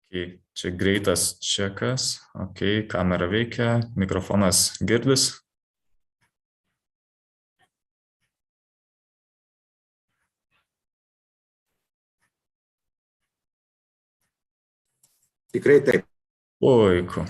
Okay. Čia greitas čekas. Ok, kamera veikia, mikrofonas girdis. Tikrai taip. Puiku.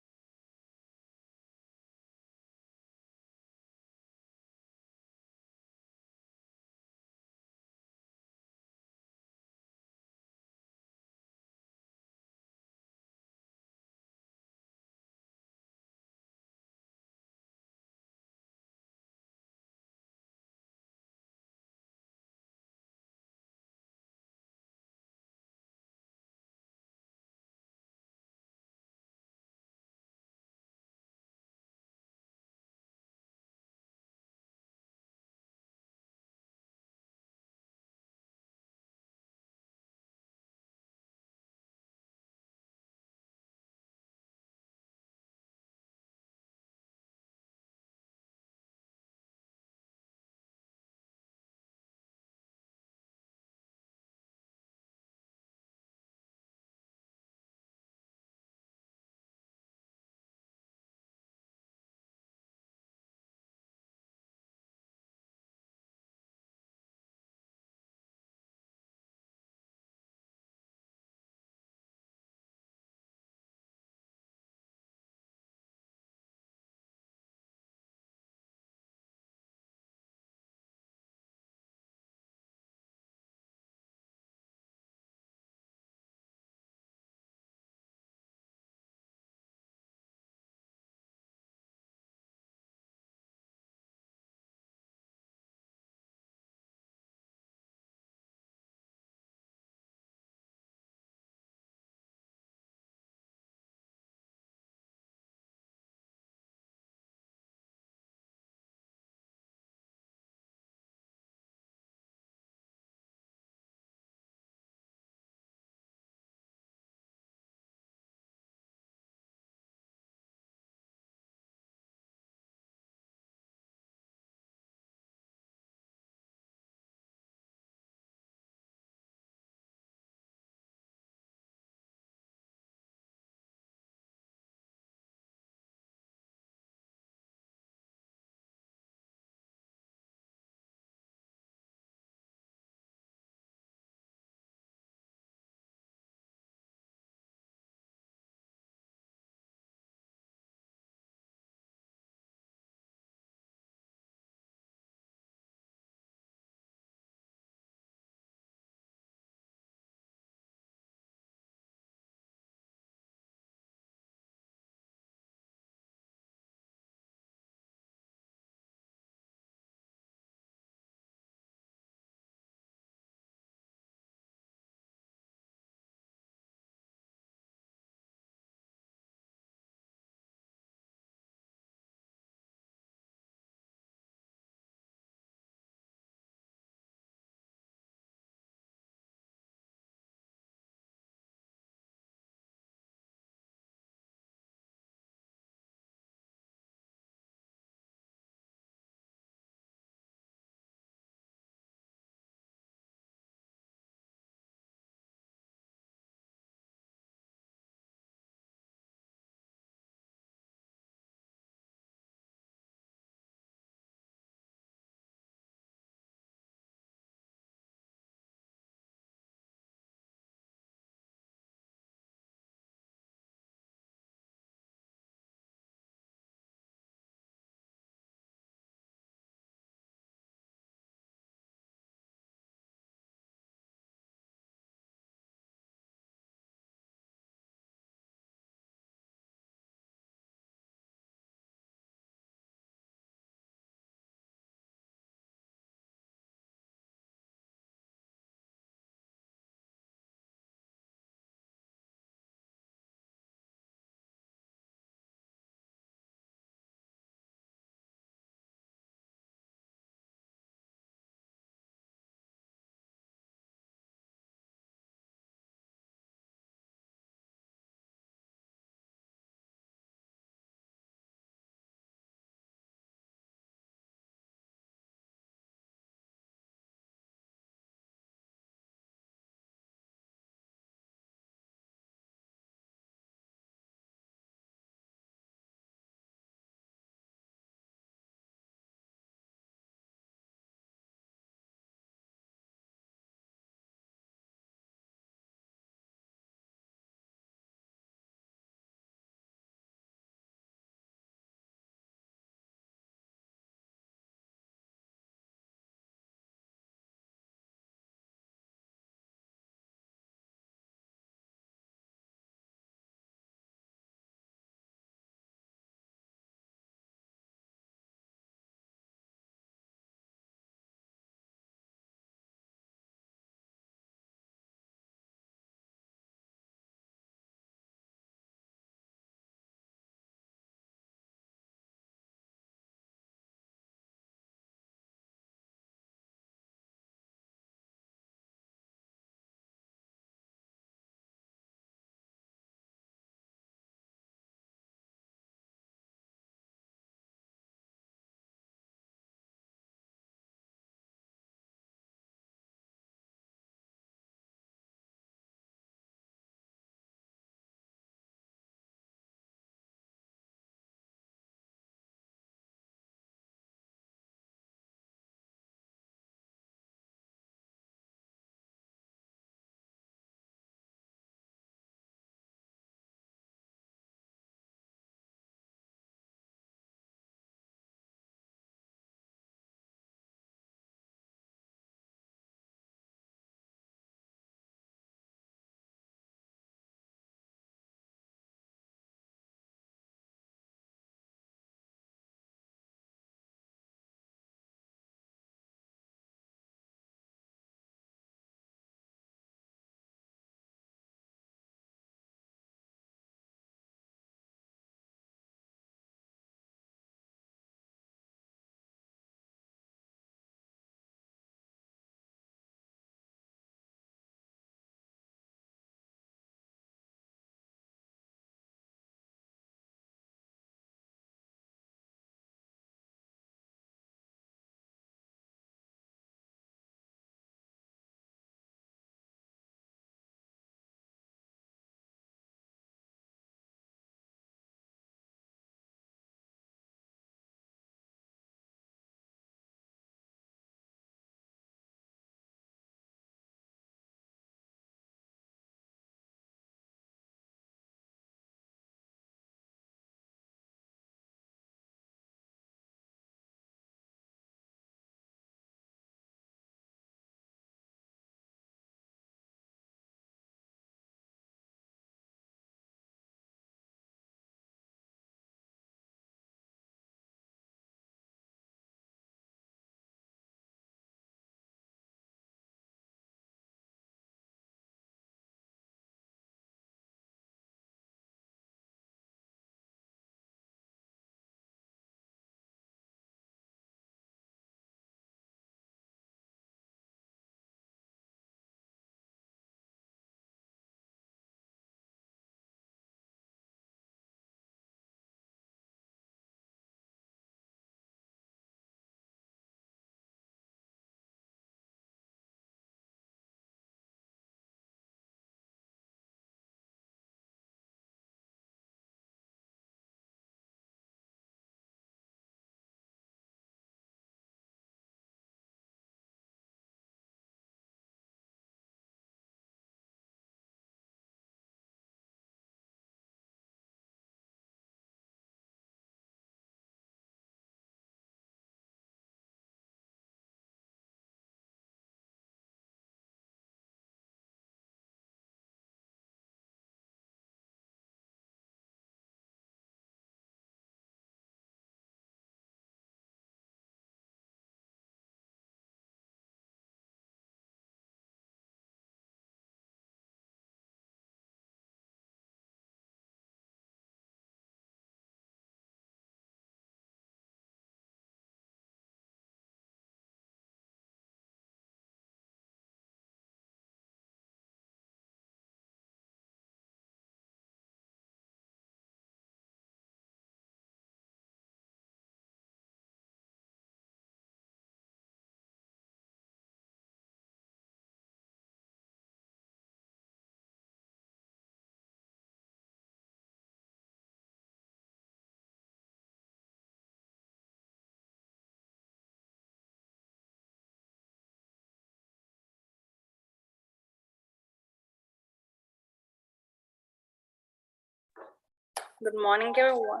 Good morning, everyone.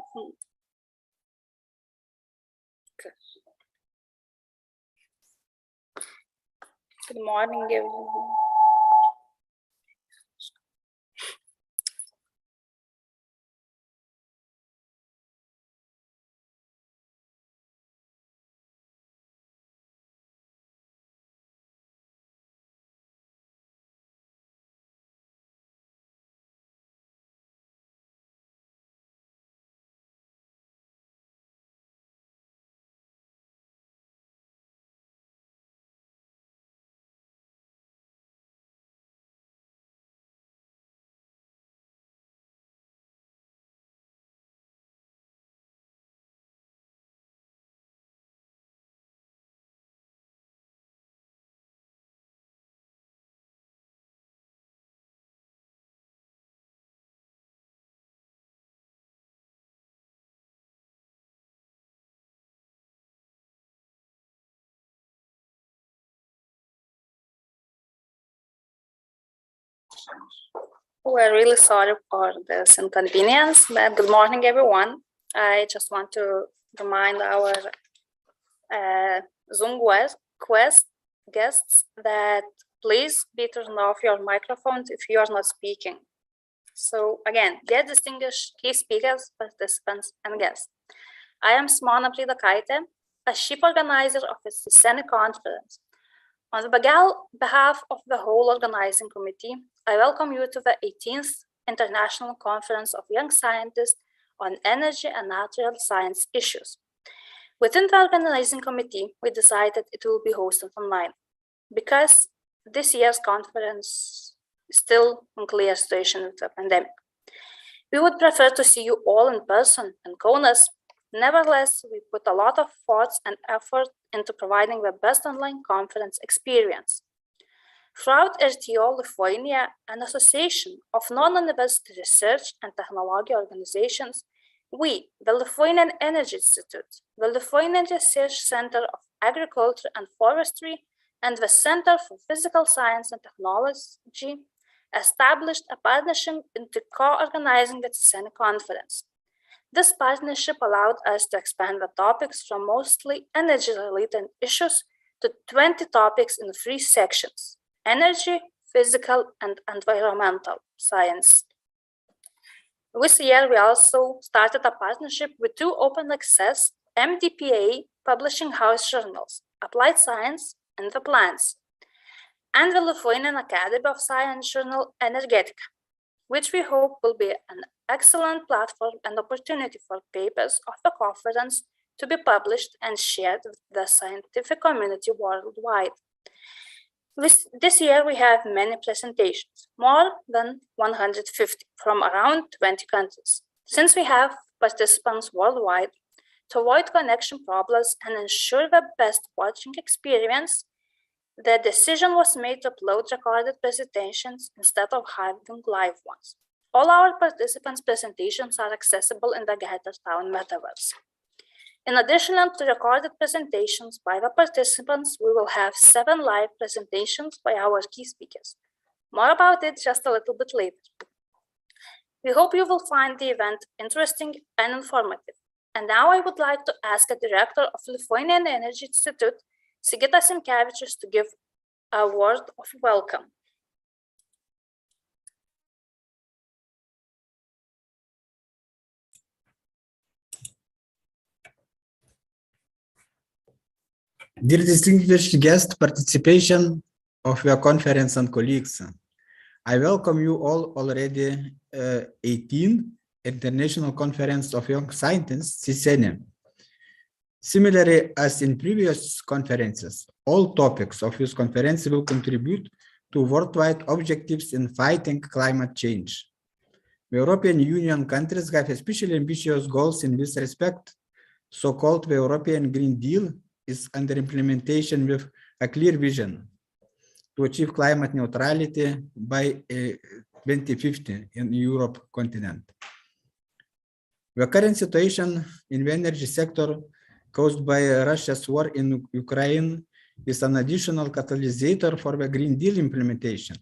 Good morning, everyone. We're really sorry for this inconvenience, but good morning, everyone. I just want to remind our Zoom quest guests that please be turned off your microphones if you are not speaking. So again, dear distinguished key speakers, participants, and guests, I am Simona Pridakaite, a chief organizer of the Cyseni conference. On the behalf of the whole organizing committee, I welcome you to the 18th International Conference of Young Scientists on Energy and Natural Science Issues. Within the organizing committee, we decided it will be hosted online because this year's conference is still in clear situation with the pandemic. We would prefer to see you all in person in Kaunas. Nevertheless, we put a lot of thoughts and effort into providing the best online conference experience. Throughout RTO Lithuania, an association of non-university research and technology organizations, we, the Lithuanian Energy Institute, the Lithuanian Research Center of Agriculture and Forestry, and the Center for Physical Science and Technology, established a partnership into co-organizing the Cyseni conference. This partnership allowed us to expand the topics from mostly energy-related issues to 20 topics in 3 sections: energy, physical, and environmental science. This year, we also started a partnership with 2 open access MDPA publishing house journals, Applied Science and The Plants, and the Lithuanian Academy of Science journal Energetica, which we hope will be an excellent platform and opportunity for papers of the conference to be published and shared with the scientific community worldwide. This year, we have many presentations, more than 150 from around 20 countries. Since we have participants worldwide, to avoid connection problems and ensure the best watching experience, the decision was made to upload recorded presentations instead of having live ones. All our participants' presentations are accessible in the Town metaverse. In addition to recorded presentations by the participants, we will have 7 live presentations by our key speakers. More about it just a little bit later. We hope you will find the event interesting and informative. And now I would like to ask the director of Lithuanian Energy Institute, Sigitas Sinkevičius, to give a word of welcome. Dear distinguished guest participation of your conference and colleagues, I welcome you all already 18th International Conference of Young Scientists, Cyseni. Similarly as in previous conferences, all topics of this conference will contribute to worldwide objectives in fighting climate change. The European Union countries have especially ambitious goals in this respect. So-called the European Green Deal is under implementation with a clear vision to achieve climate neutrality by 2050 in Europe continent. The current situation in the energy sector caused by Russia's war in Ukraine is an additional catalyst for the Green Deal implementation,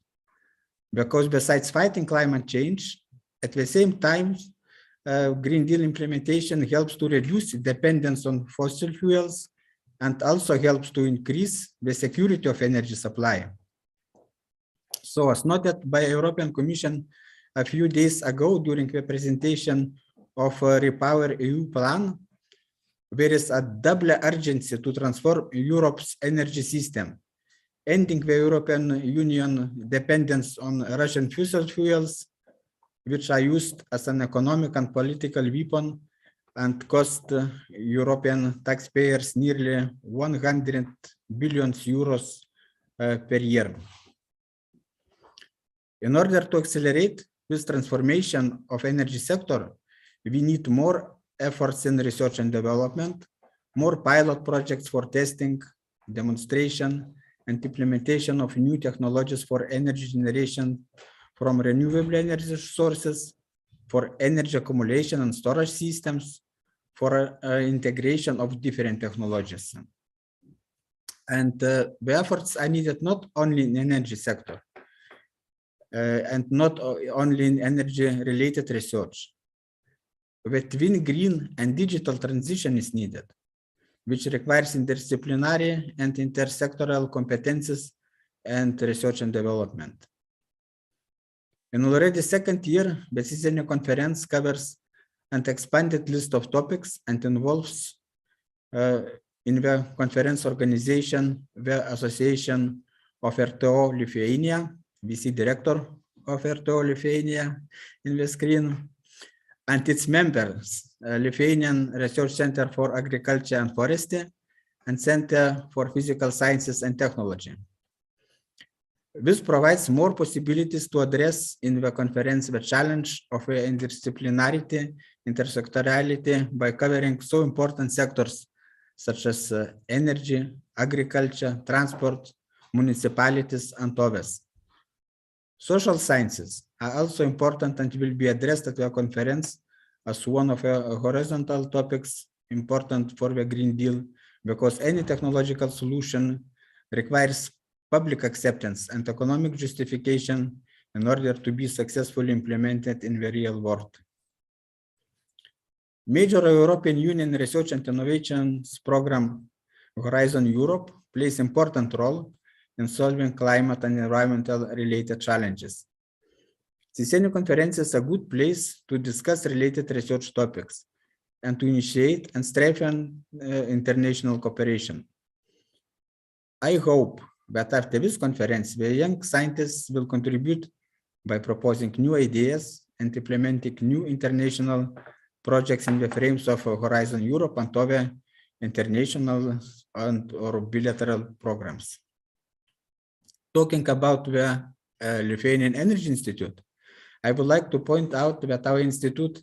because besides fighting climate change, at the same time, Green Deal implementation helps to reduce dependence on fossil fuels and also helps to increase the security of energy supply. So as noted by European Commission a few days ago during the presentation of Repower EU plan, there is a double urgency to transform Europe's energy system, ending the European Union dependence on Russian fossil fuels, which are used as an economic and political weapon and cost European taxpayers nearly 100 billion euros per year. In order to accelerate this transformation of energy sector, we need more efforts in research and development, more pilot projects for testing, demonstration, and implementation of new technologies for energy generation from renewable energy sources, for energy accumulation and storage systems, for integration of different technologies. And the efforts are needed not only in energy sector, and not only in energy-related research. Between green and digital transition is needed, which requires interdisciplinary and intersectoral competences and research and development. In already second year, the Cyseni conference covers an expanded list of topics and involves in the conference organization the Association of RTO Lithuania. We see director of RTO Lithuania in the screen, and its members, Lithuanian Research Center for Agriculture and Forestry and Center for Physical Sciences and Technology. This provides more possibilities to address in the conference the challenge of interdisciplinarity, intersectorality by covering so important sectors such as energy, agriculture, transport, municipalities, and others. Social sciences are also important and will be addressed at the conference as one of the horizontal topics important for the Green Deal, because any technological solution requires public acceptance and economic justification in order to be successfully implemented in the real world. Major European Union Research and Innovations Program Horizon Europe plays an important role in solving climate and environmental related challenges. Cyseni conference is a good place to discuss related research topics and to initiate and strengthen international cooperation. I hope that after this conference, the young scientists will contribute by proposing new ideas and implementing new international projects in the frames of Horizon Europe and other international and or bilateral programs. Talking about the Lithuanian Energy Institute, I would like to point out that our institute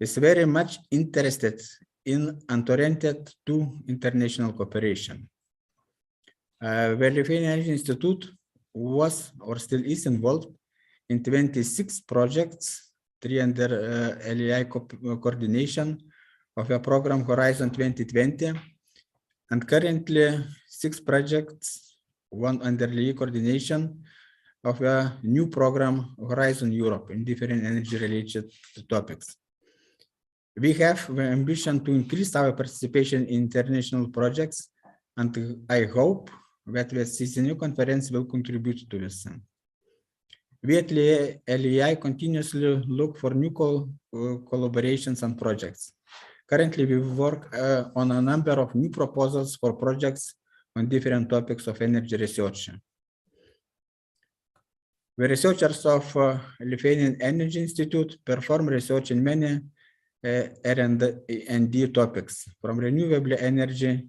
is very much interested in and oriented to international cooperation. The Lithuanian Energy Institute was or still is involved in 26 projects, 3 under LEI coordination of the program Horizon 2020, and currently 6 projects, 1 under LEI coordination of a new program Horizon Europe in different energy-related topics. We have the ambition to increase our participation in international projects, and I hope that the Cyseni conference will contribute to this. We at LEI continuously look for new collaborations and projects. Currently, we work on a number of new proposals for projects on different topics of energy research. The researchers of Lithuanian Energy Institute perform research in many R&D topics, from renewable energy.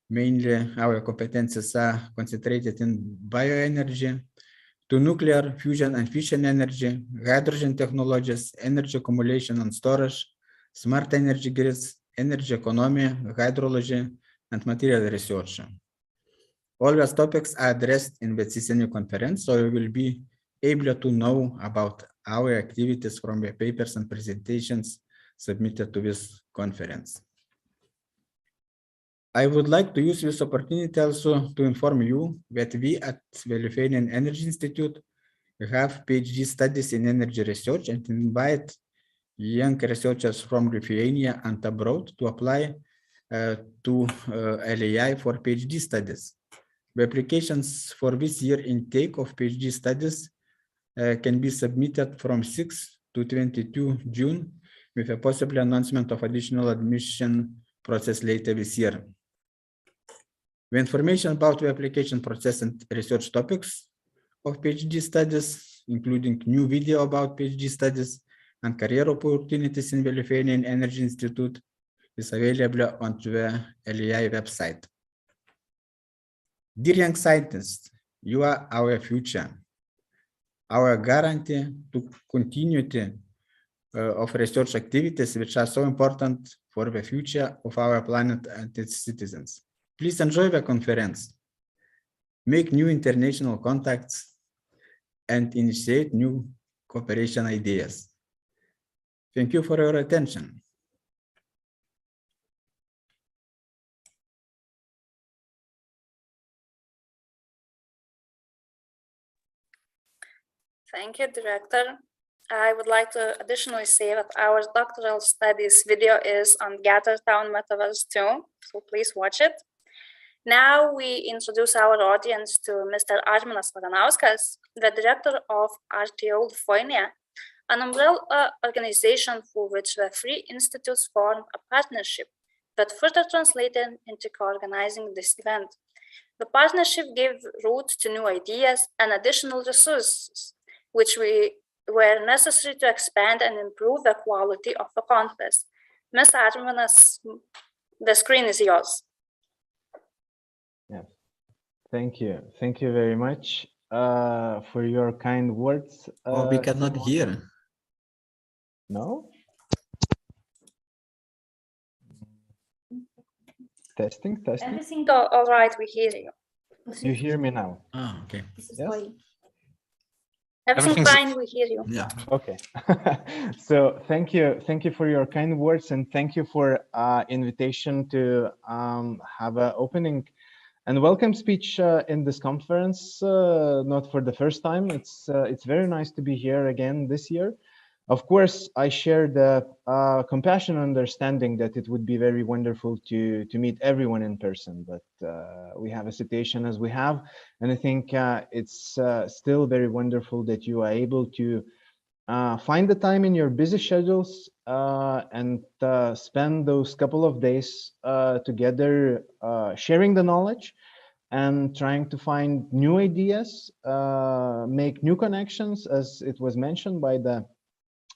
Mainly our competences are concentrated in bioenergy, to nuclear fusion and fission energy, hydrogen technologies, energy accumulation and storage, smart energy grids, energy economy, hydrology, and material research. All these topics are addressed in the Cyseni conference, so you will be able to know about our activities from the papers and presentations submitted to this conference. I would like to use this opportunity also to inform you that we at the Lithuanian Energy Institute have PhD studies in energy research and invite young researchers from Lithuania and abroad to apply to LAI for PhD studies. The applications for this year intake of PhD studies can be submitted from 6 to 22 June with a possible announcement of additional admission process later this year. The information about the application process and research topics of PhD studies, including new video about PhD studies and career opportunities in the Lithuanian Energy Institute, is available on the LAI website. Dear young scientists, you are our future. Our guarantee to continuity of research activities which are so important for the future of our planet and its citizens. Please enjoy the conference, make new international contacts, and initiate new cooperation ideas. Thank you for your attention. Thank you, Director. I would like to additionally say that our doctoral studies video is on Gathertown Metaverse too, so please watch it. Now we introduce our audience to Mr. Arminas Varanauskas, the Director of RTO Lithuania, an umbrella organization for which the three institutes form a partnership that further translated into co-organizing this event. The partnership gave root to new ideas and additional resources, which were necessary to expand and improve the quality of the conference. Ms. Arminas, the screen is yours. Yes, thank you. Thank you very much for your kind words. We cannot hear. No? Testing. Everything all right, we hear you. You hear me now? Oh, okay. Yes? Everything fine, we hear you. Yeah. Okay. So thank you for your kind words, and thank you for invitation to have an opening and welcome speech in this conference. Not for the first time. It's very nice to be here again this year. Of course, I share the compassion and understanding that it would be very wonderful to meet everyone in person, but we have a situation as we have, and I think it's still very wonderful that you are able to find the time in your busy schedules and spend those couple of days together sharing the knowledge and trying to find new ideas, make new connections, as it was mentioned by the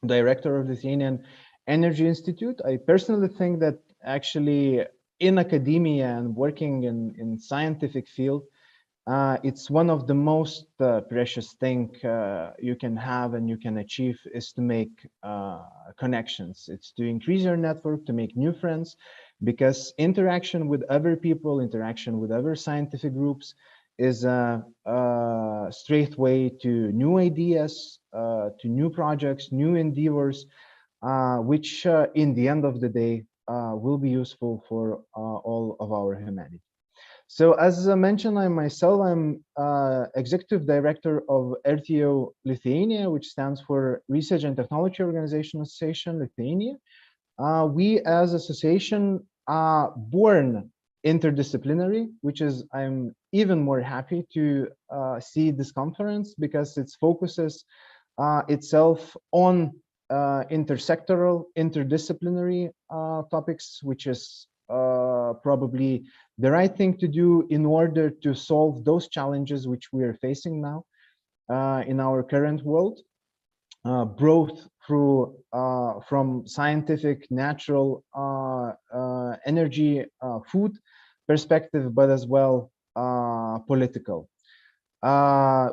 Director of the Lithuanian Energy Institute. I personally think that actually in academia and working in scientific field, it's one of the most precious thing you can have and you can achieve is to make connections. It's to increase your network, to make new friends, because interaction with other people, interaction with other scientific groups is a straight way to new ideas, to new projects, new endeavors, which in the end of the day will be useful for all of our humanity. So as I mentioned, I'm Executive Director of RTO Lithuania, which stands for Research and Technology Organization Association Lithuania. We as association are born interdisciplinary, which is I'm even more happy to see this conference because it focuses itself on intersectoral, interdisciplinary topics, which is probably the right thing to do in order to solve those challenges which we are facing now in our current world, both through from scientific, natural, energy, food perspective, but as well political.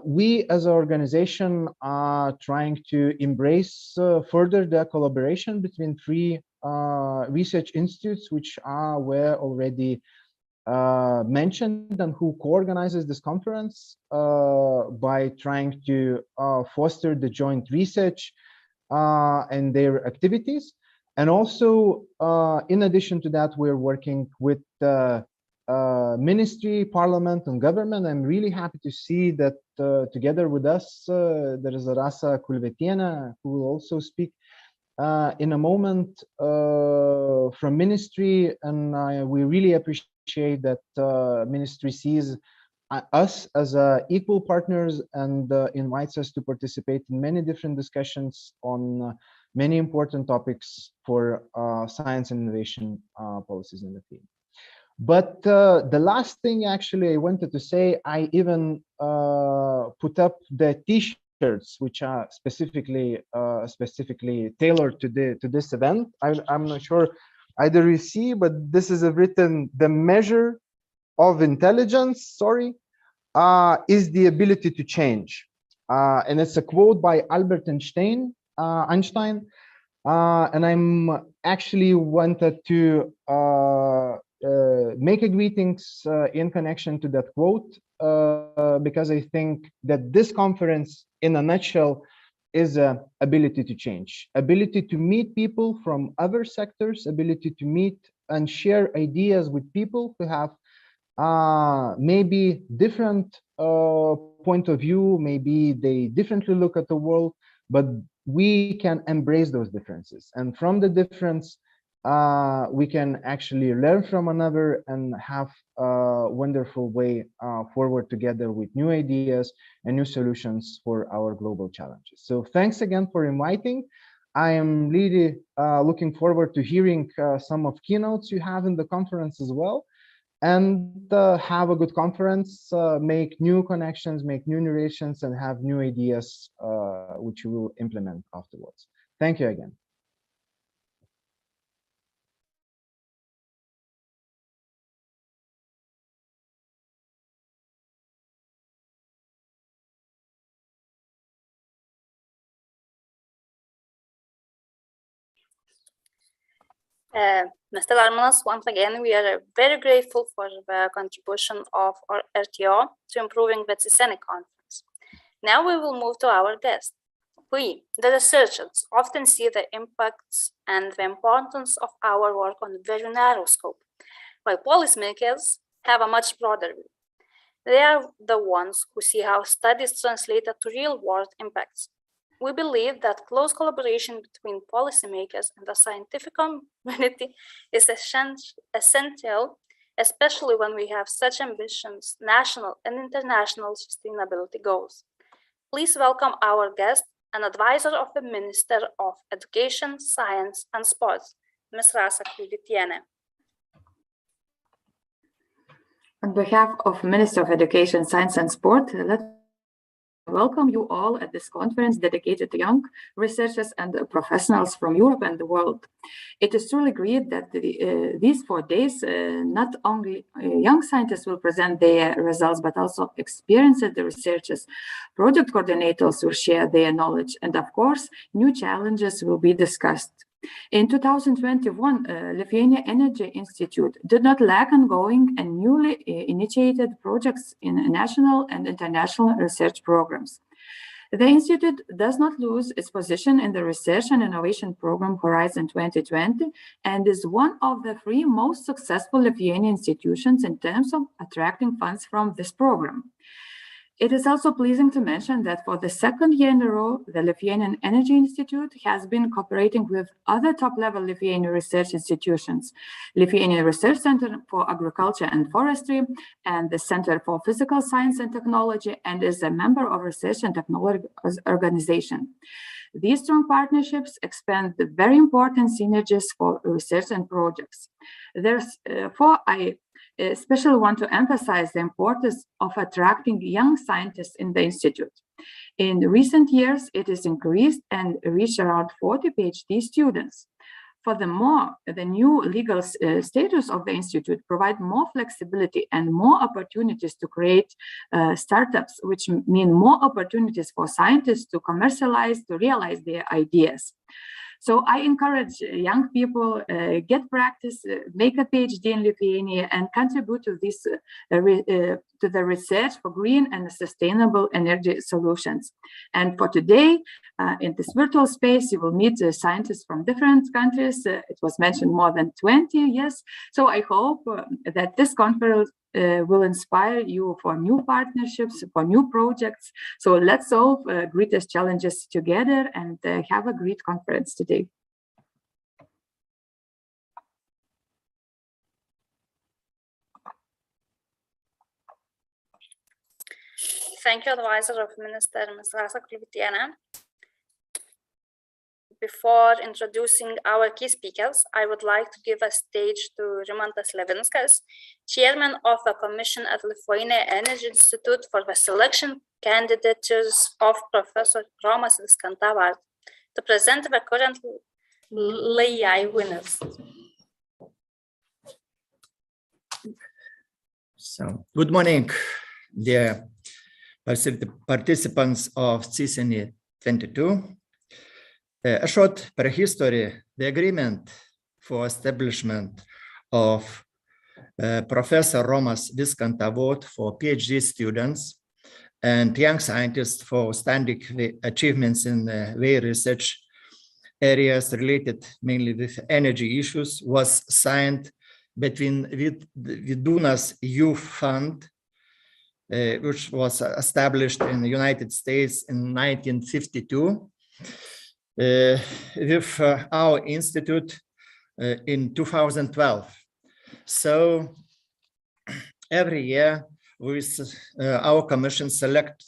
We as an organization are trying to embrace further the collaboration between three research institutes, which were already mentioned and who co-organizes this conference by trying to foster the joint research and their activities. And also, in addition to that, we're working with the ministry, parliament, and government. I'm really happy to see that together with us, there is Rasa Kulvetiena, who will also speak in a moment from ministry, and we really appreciate that ministry sees us as equal partners and invites us to participate in many different discussions on many important topics for science and innovation policies in the field. But the last thing actually I wanted to say, I even put up the T-shirts, which are specifically tailored to this event. I'm not sure either you see, but this is written: the measure of intelligence, is the ability to change. And it's a quote by Albert Einstein. And I'm actually wanted to make a greetings in connection to that quote, because I think that this conference, in a nutshell, is a ability to change, ability to meet people from other sectors, ability to meet and share ideas with people who have maybe different point of view, maybe they differently look at the world, but we can embrace those differences. And from the difference, we can actually learn from another and have a wonderful way forward together with new ideas and new solutions for our global challenges. So thanks again for inviting. I am really looking forward to hearing some of keynotes you have in the conference as well. And have a good conference, make new connections, make new narrations, and have new ideas which you will implement afterwards. Thank you again. Mr. Armanas, once again, we are very grateful for the contribution of our RTO to improving the Cyseni conference. Now we will move to our guest. We, the researchers, often see the impacts and the importance of our work on a very narrow scope, while policymakers have a much broader view. They are the ones who see how studies translated to real-world impacts. We believe that close collaboration between policymakers and the scientific community is essential, especially when we have such ambitious national and international sustainability goals. Please welcome our guest, an advisor of the Minister of Education, Science and Sports, Ms. Rasa Kuditiene. On behalf of Minister of Education, Science and Sport, let welcome you all at this conference dedicated to young researchers and professionals from Europe and the world. It is truly great that these 4 days, not only young scientists will present their results, but also experienced researchers, project coordinators will share their knowledge, and of course, new challenges will be discussed. In 2021, Lithuania Energy Institute did not lack ongoing and newly initiated projects in national and international research programs. The Institute does not lose its position in the Research and Innovation Program Horizon 2020 and is one of the 3 most successful Lithuanian institutions in terms of attracting funds from this program. It is also pleasing to mention that for the 2nd year in a row, the Lithuanian Energy Institute has been cooperating with other top-level Lithuanian research institutions, Lithuanian Research Center for Agriculture and Forestry, and the Center for Physical Science and Technology, and is a member of Research and Technology Organization. These strong partnerships expand the very important synergies for research and projects. Therefore, I especially want to emphasize the importance of attracting young scientists in the Institute. In recent years, it has increased and reached around 40 PhD students. Furthermore, the new legal status of the Institute provides more flexibility and more opportunities to create startups, which mean more opportunities for scientists to commercialize, to realize their ideas. So I encourage young people, get practice, make a PhD in Lithuania, and contribute to this to the research for green and sustainable energy solutions. And for today, in this virtual space, you will meet scientists from different countries. It was mentioned more than 20, yes. So I hope that this conference will inspire you for new partnerships, for new projects. So let's solve greatest challenges together and have a great conference today. Thank you, Advisor of Minister Ms. Rasa Kulvitiana. Before introducing our key speakers, I would like to give a stage to Rimantas Levinskas, Chairman of the Commission at Lithuania Energy Institute for the selection candidatures of Professor Romas Viskanta Award, to present the current LAI winners. So, good morning, dear participants of Cyseni 22. A short prehistory, the agreement for establishment of Professor Romas Viskanta Award for PhD students and young scientists for outstanding achievements in their research areas related mainly with energy issues was signed between Vidūnas Youth Fund, which was established in the United States in 1952, with our institute in 2012. So every year our commission select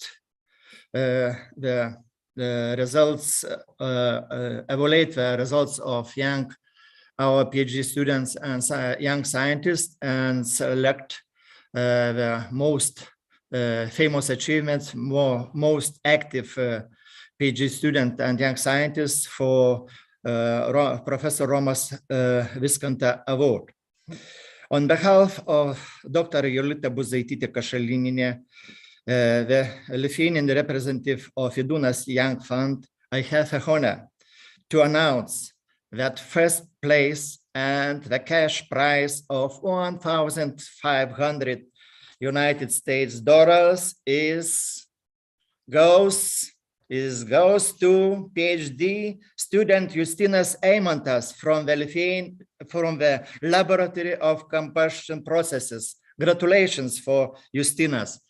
the results, evaluate the results of our PhD students and young scientists, and select the most famous achievements, most active PhD student and young scientists for Professor Romas Viskanta Award. On behalf of Dr. Jolita Buzaitytė-Kašalynienė, the Lithuanian representative of Vidūnas Young Fund, I have the honor to announce that first place and the cash prize of $1,500 United States dollars goes to PhD student Justinas Eimantas from the Laboratory of Combustion Processes. Congratulations for Justinas.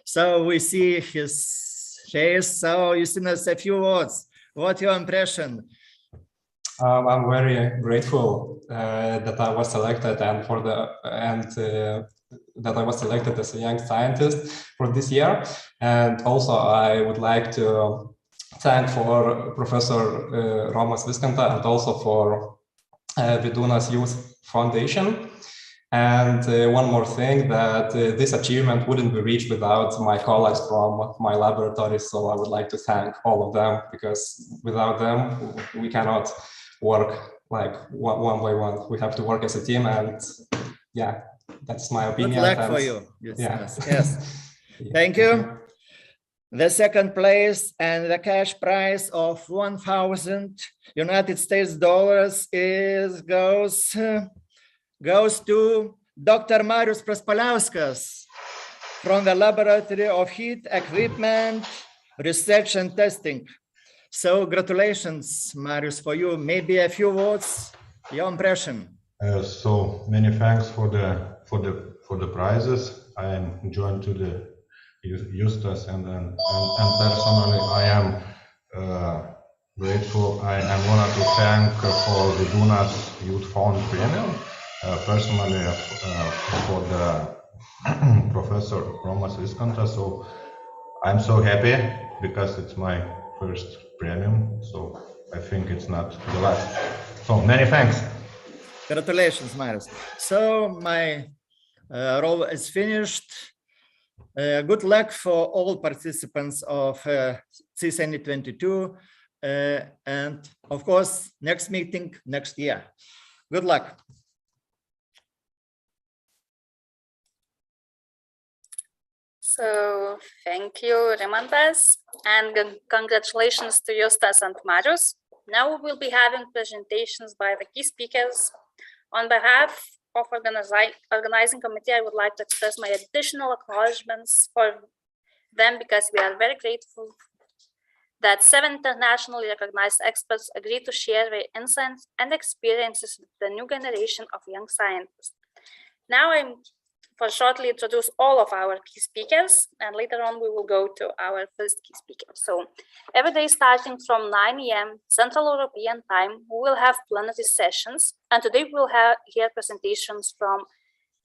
So we see his face. So Justinas, a few words. What's your impression? I'm very grateful that I was selected that I was selected as a young scientist for this year. And also I would like to thank for Professor Romas Viskanta and also for Vidūnas Youth Foundation. And one more thing, that this achievement wouldn't be reached without my colleagues from my laboratory. So I would like to thank all of them, because without them, we cannot work like one by one. We have to work as a team, and yeah, that's my opinion. Good luck for you. Yeah. Yes. Thank you. The second place and the cash prize of $1,000 United States dollars goes to Dr. Marius Praspaliauskas from the Laboratory of Heat Equipment Research and Testing. So congratulations, Marius, for you. Maybe a few words, your impression. So many thanks for the prizes. I am joined to the Justas, and personally I am grateful. I am honored to thank for the Vidūnas Youth Fund Premium, personally for the Professor Romas Viskanta. So I'm so happy because it's my first premium, so I think it's not the last. So many thanks. Congratulations, Marius. So my role is finished. Good luck for all participants of Cyseni 22, and of course, next meeting next year. Good luck. So thank you, Rimantas, and congratulations to Justas and Marius. Now we will be having presentations by the key speakers. On behalf of organizing committee, I would like to express my additional acknowledgements for them, because we are very grateful that 7 internationally recognized experts agreed to share their insights and experiences with the new generation of young scientists. Now I'm shortly introduce all of our key speakers, and later on we will go to our first key speaker. So every day starting from 9 a.m. Central European time, we will have plenary sessions, and today we'll hear presentations from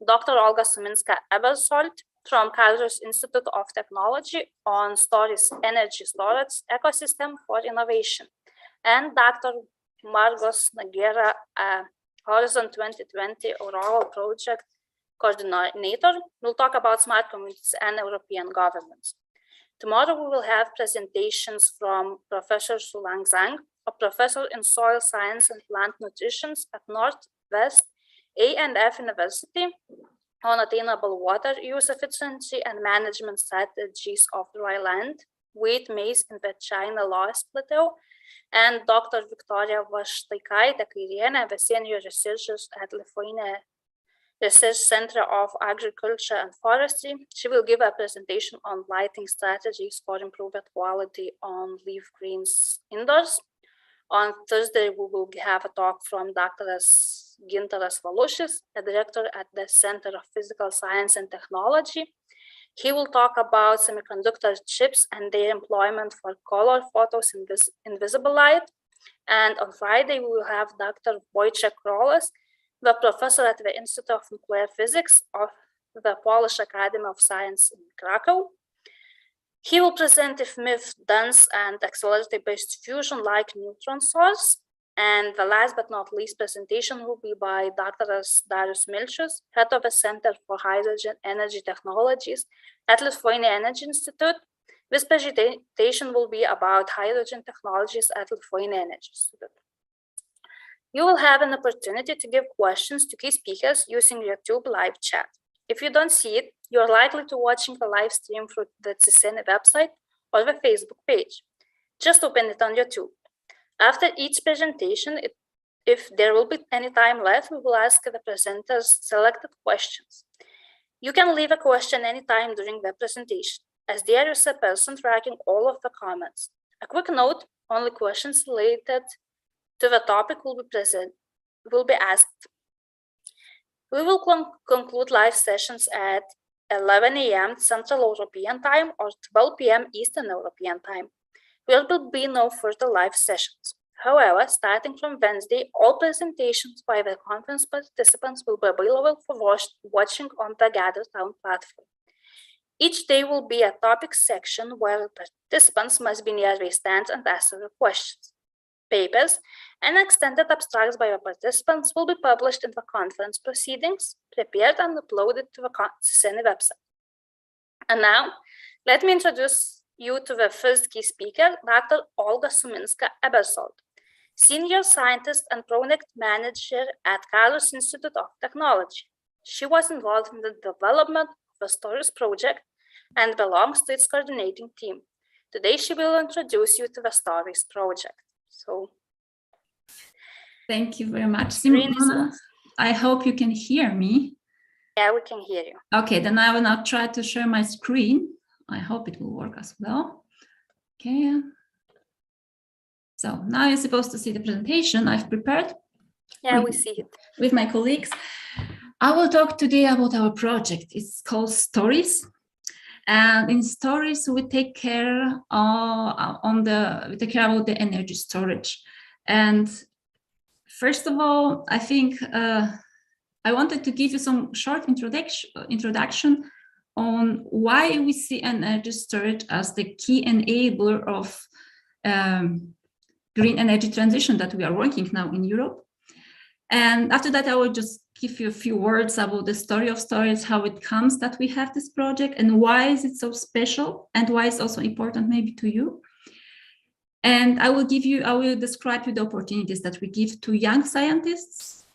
Dr. Olga Suminska-Ebersold, from Carlos Institute of Technology on Stories Energy Storage Ecosystem for Innovation, and Dr. Margos Naguera, Horizon 2020 Rural Project Coordinator, will talk about smart communities and European governments. Tomorrow we will have presentations from Professor Sulang Zhang, a professor in soil science and plant nutrition at Northwest A&F University, on attainable water use efficiency and management strategies of dry land, wheat, maize, and China Lost Plateau, and Dr. Victoria Vaštaikaitė-Kairienė, the senior researcher at Lithuania Research Center of Agriculture and Forestry. She will give a presentation on lighting strategies for improved quality on leaf greens indoors. On Thursday, we will have a talk from Dr. Gintaras Valušis, a director at the Center of Physical Science and Technology. He will talk about semiconductor chips and their employment for color photos in invisible light. And on Friday, we will have Dr. Wojciech Krolas, the professor at the Institute of Nuclear Physics of the Polish Academy of Science in Krakow. He will present if MIF, dense and accelerator-based fusion like neutron source. And the last but not least presentation will be by Dr. Darius Milčius, head of the Center for Hydrogen Energy Technologies at Lithuania Energy Institute. This presentation will be about hydrogen technologies at Lithuania Energy Institute. You will have an opportunity to give questions to key speakers using YouTube live chat. If you don't see it, you're likely to watching the live stream through the Cyseni website or the Facebook page. Just open it on YouTube. After each presentation, if there will be any time left, we will ask the presenters selected questions. You can leave a question anytime during the presentation, as there is a person tracking all of the comments. A quick note, only questions related to the topic will be asked. We will conclude live sessions at 11 a.m. Central European Time or 12 p.m. Eastern European Time. There will be no further live sessions. However, starting from Wednesday, all presentations by the conference participants will be available for watching on the Gather Town platform. Each day will be a topic section where participants must be near their stands and answer the questions. Papers and extended abstracts by the participants will be published in the conference proceedings, prepared and uploaded to the Cyseni website. And now, let me introduce you to the first key speaker, Dr. Olga Suminska-Ebersold, Senior Scientist and Project Manager at Carlos Institute of Technology. She was involved in the development of the Stories project and belongs to its coordinating team. Today, she will introduce you to the Stories project. So, thank you very much, Simona. I hope you can hear me. Yeah, we can hear you. Okay, then I will now try to share my screen. I hope it will work as well. Okay. So now you're supposed to see the presentation I've prepared. Yeah, we see it. With my colleagues. I will talk today about our project. It's called Stories. And in Stories, we take care about the energy storage. And first of all, I think I wanted to give you some short introduction on why we see energy storage as the key enabler of green energy transition that we are working now in Europe. And after that, I will just give you a few words about the story of Stories, how it comes that we have this project and why is it so special and why it's also important maybe to you. And I will describe you the opportunities that we give to young scientists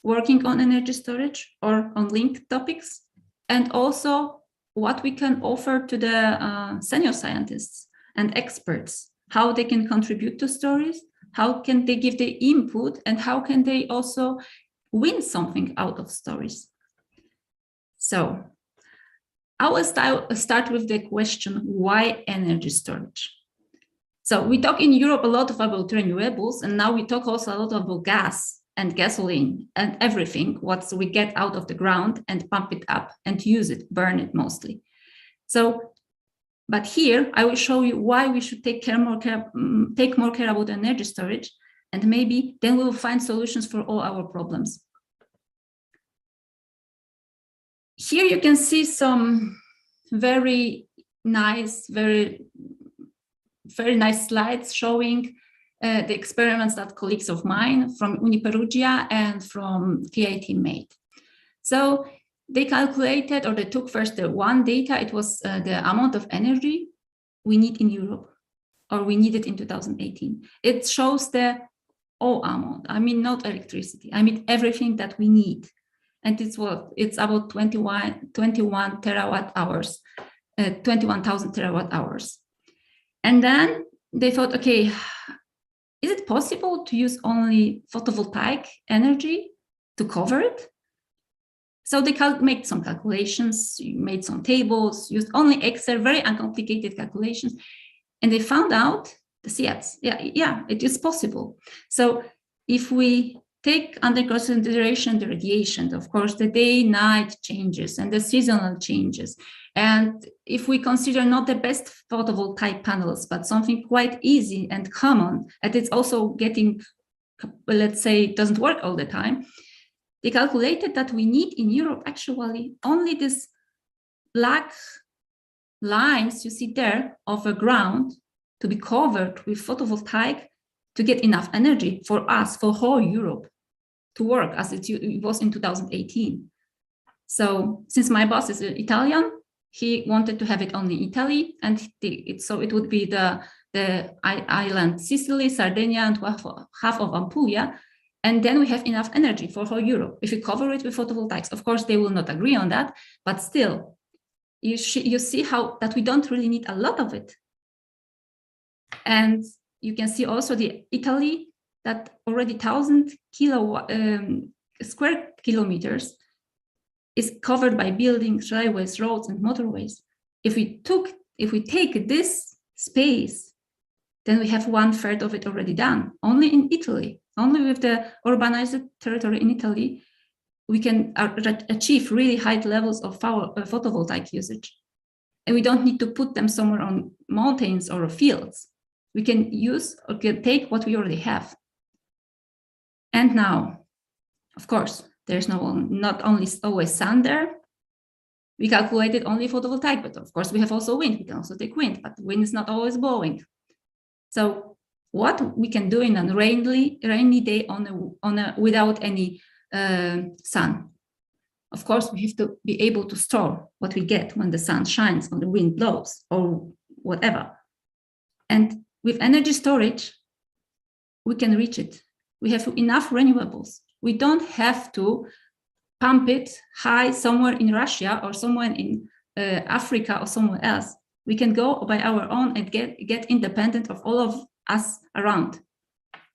working on energy storage or on linked topics, and also what we can offer to the senior scientists and experts, how they can contribute to Stories, how can they give their input, and how can they also win something out of Stories. So I will start with the question, why energy storage? So we talk in Europe a lot about renewables, and now we talk also a lot about gas and gasoline and everything, what we get out of the ground and pump it up and use it, burn it mostly. So, but here I will show you why we should take more care about energy storage, and maybe then we will find solutions for all our problems. Here you can see some very nice, very nice slides showing the experiments that colleagues of mine from Uniperugia and from KIT made. So they calculated, or they took first the one data, it was the amount of energy we need in Europe, or we needed in 2018. It shows the all amount, I mean, not electricity, I mean everything that we need. And it's about 21 terawatt hours, 21,000 terawatt hours. And then they thought, okay, is it possible to use only photovoltaic energy to cover it? So they made some calculations, made some tables, used only Excel, very uncomplicated calculations. And they found out, yes, yeah, it is possible. So if we take under consideration the radiation, of course, the day-night changes and the seasonal changes. And if we consider not the best photovoltaic panels, but something quite easy and common, and it's also getting, let's say, it doesn't work all the time, they calculated that we need in Europe actually only this black lines you see there of a ground to be covered with photovoltaic to get enough energy for us, for whole Europe, to work as it was in 2018. So since my boss is Italian, he wanted to have it only in Italy, and so it would be the island Sicily, Sardinia, and half of Apulia, and then we have enough energy for whole Europe. If we cover it with photovoltaics, of course, they will not agree on that, but still, you see how that we don't really need a lot of it. And you can see also the Italy, that already 1,000 square kilometers is covered by buildings, railways, roads, and motorways. If we take this space, then we have 1/3 of it already done. Only in Italy, only with the urbanized territory in Italy, we can achieve really high levels of photovoltaic usage. And we don't need to put them somewhere on mountains or fields. We can use or can take what we already have. And now, of course, there's not only always sun there. We calculated only photovoltaic, but of course we have also wind. We can also take wind, but wind is not always blowing. So what we can do in a rainy day without any sun? Of course, we have to be able to store what we get when the sun shines, when the wind blows, or whatever. And with energy storage, we can reach it. We have enough renewables. We don't have to pump it high somewhere in Russia or somewhere in Africa or somewhere else. We can go by our own and get independent of all of us around.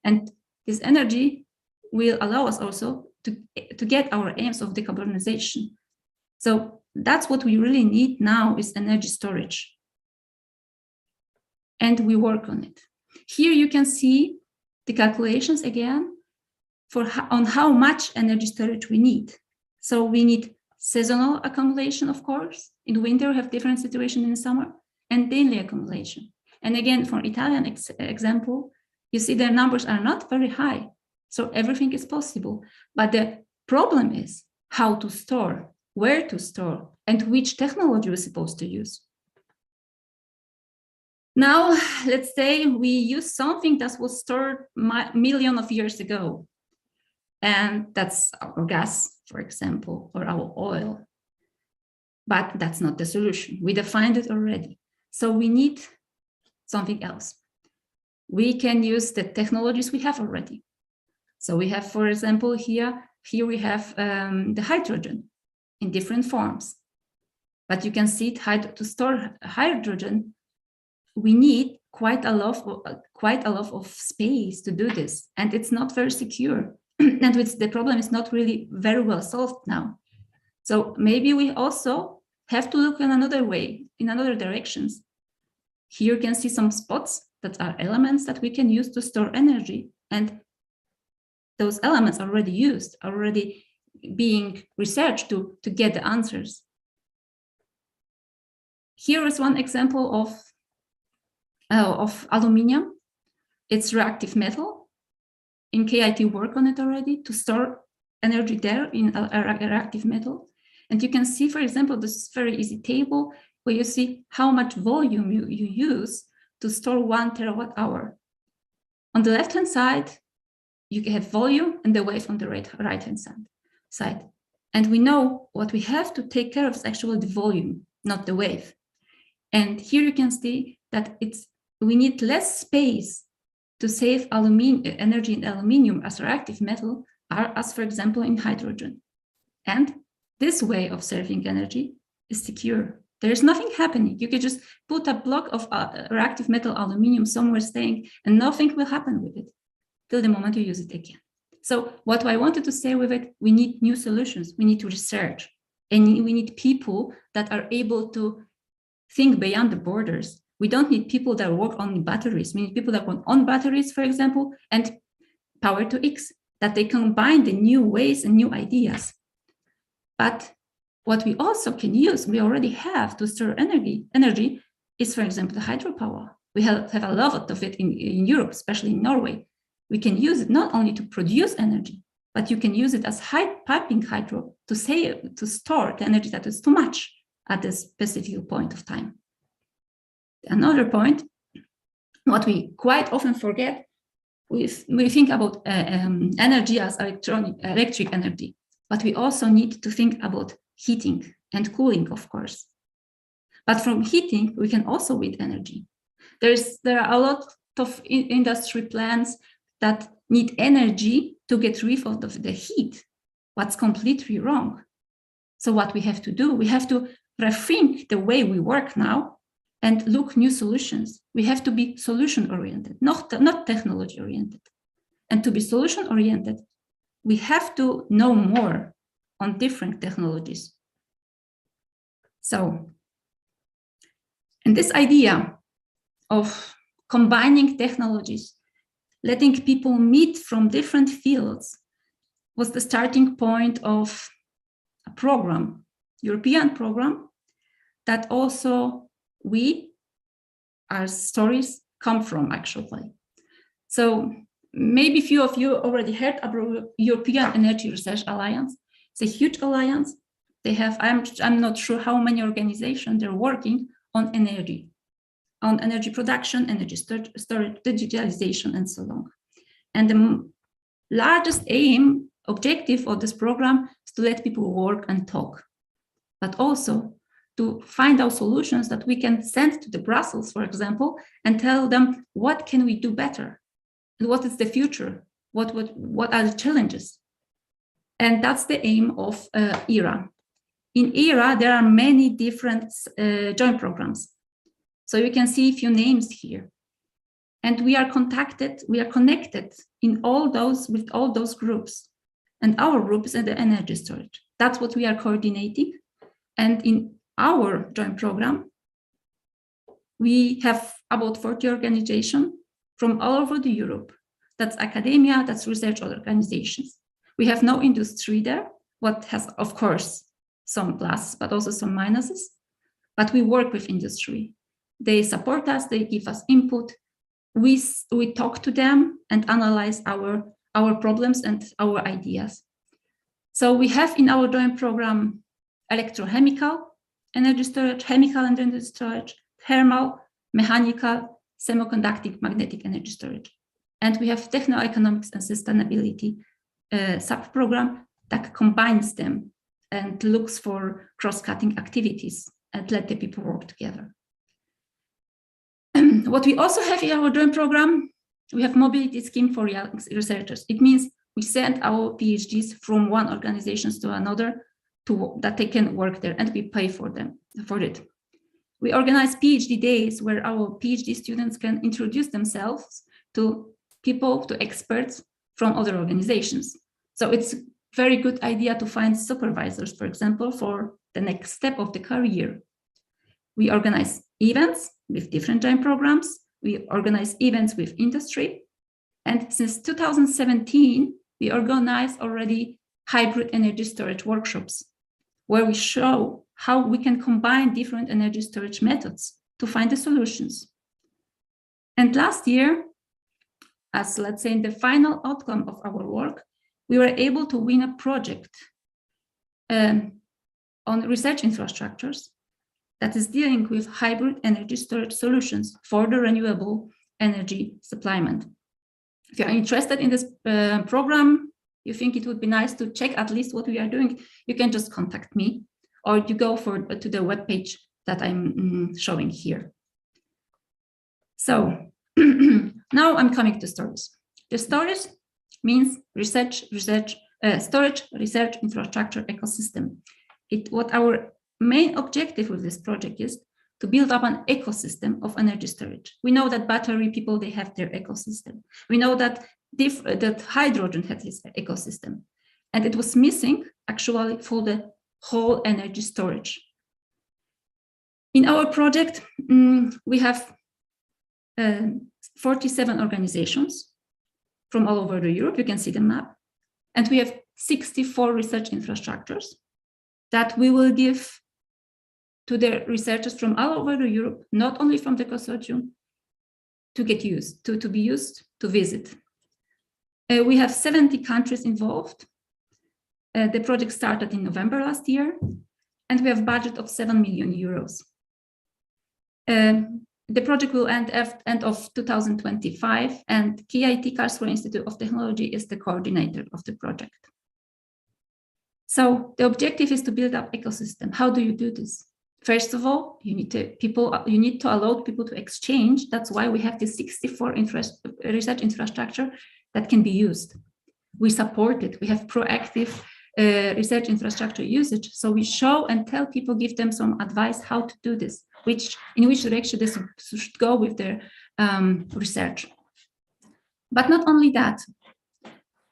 And this energy will allow us also to get our aims of decarbonization. So that's what we really need now is energy storage. And we work on it. Here you can see the calculations again on how much energy storage we need. So we need seasonal accumulation, of course. In winter, we have different situation in the summer, and daily accumulation. And again, for Italian example, you see the numbers are not very high. So everything is possible. But the problem is how to store, where to store, and which technology we're supposed to use. Now, let's say we use something that was stored millions of years ago. And that's our gas, for example, or our oil. But that's not the solution. We defined it already. So we need something else. We can use the technologies we have already. So we have, for example, here we have the hydrogen in different forms. But you can see to store hydrogen, we need quite a lot of space to do this, and it's not very secure. And the problem is not really very well solved now. So maybe we also have to look in another way, in another directions. Here you can see some spots that are elements that we can use to store energy, and those elements are already used, already being researched to get the answers. Here is one example of aluminium. It's reactive metal. In KIT work on it already to store energy there in a reactive metal. And you can see, for example, this very easy table where you see how much volume you use to store 1 terawatt-hour. On the left-hand side, you have volume and the wave on the right-hand side. And we know what we have to take care of is actually the volume, not the wave. And here you can see that we need less space to save energy in aluminium as reactive metal, as for example in hydrogen. And this way of saving energy is secure. There is nothing happening. You can just put a block of reactive metal aluminium somewhere staying and nothing will happen with it till the moment you use it again. So what I wanted to say with it, we need new solutions. We need to research, and we need people that are able to think beyond the borders. We don't need people that work on batteries. We need people that work on batteries, for example, and power to X, that they combine the new ways and new ideas. But what we also can use, we already have to store energy is, for example, the hydropower. We have a lot of it in Europe, especially in Norway. We can use it not only to produce energy, but you can use it as piping hydro to store the energy that is too much at a specific point of time. Another point, what we quite often forget, we think about energy as electric energy, but we also need to think about heating and cooling, of course. But from heating, we can also with energy. There are a lot of industry plants that need energy to get rid of the heat. What's completely wrong. So what we have to do, we have to rethink the way we work now and look new solutions. We have to be solution-oriented, not technology-oriented. And to be solution-oriented, we have to know more on different technologies. So, and this idea of combining technologies, letting people meet from different fields was the starting point of a program, European program, that also our stories come from, actually. So maybe few of you already heard about European Energy Research Alliance. It's a huge alliance. They have, I'm not sure how many organizations they're working on energy production, energy storage, digitalization, and so on. And the largest objective of this program is to let people work and talk, but also to find out solutions that we can send to the Brussels, for example, and tell them what can we do better, and what is the future, what are the challenges. And that's the aim of ERA. In ERA, there are many different joint programs. So you can see a few names here. And we are connected with all those groups. And our group is in the energy storage. That's what we are coordinating. And in our joint program, we have about 40 organizations from all over Europe. That's academia, that's research organizations. We have no industry there, what has, of course, some pluses, but also some minuses. But we work with industry. They support us, they give us input. We talk to them and analyze our problems and our ideas. So we have in our joint program electrochemical energy storage, chemical energy storage, thermal, mechanical, semiconducting, magnetic energy storage. And we have techno-economics and sustainability sub-program that combines them and looks for cross-cutting activities and let the people work together. What we also have in our joint program, we have mobility scheme for young researchers. It means we send our PhDs from one organization to another that they can work there, and we pay for it. We organize PhD days where our PhD students can introduce themselves to people, to experts from other organizations. So it's a very good idea to find supervisors, for example, for the next step of the career. We organize events with different joint programs. We organize events with industry. And since 2017, we organize already hybrid energy storage workshops, where we show how we can combine different energy storage methods to find the solutions. And last year, as let's say in the final outcome of our work, we were able to win a project on research infrastructures that is dealing with hybrid energy storage solutions for the renewable energy supplement. If you're interested in this program, you think it would be nice to check at least what we are doing, you can just contact me, or you go to the webpage that I'm showing here. So now I'm coming to storage. The storage means storage research infrastructure ecosystem. What our main objective with this project is to build up an ecosystem of energy storage. We know that battery people, they have their ecosystem. We know that that hydrogen has its ecosystem, and it was missing actually for the whole energy storage. In our project, we have 47 organizations from all over Europe. You can see the map, and we have 64 research infrastructures that we will give to the researchers from all over Europe, not only from the consortium, to get used, to be used, to visit. We have 70 countries involved. The project started in November last year, and we have a budget of 7 million euros. The project will end of 2025, and KIT Karlsruhe Institute of Technology is the coordinator of the project. So the objective is to build up ecosystem. How do you do this? First of all, you need to allow people to exchange. That's why we have this 64 research infrastructure that can be used. We support it. We have proactive research infrastructure usage. So we show and tell people, give them some advice how to do this, in which direction this should go with their research. But not only that,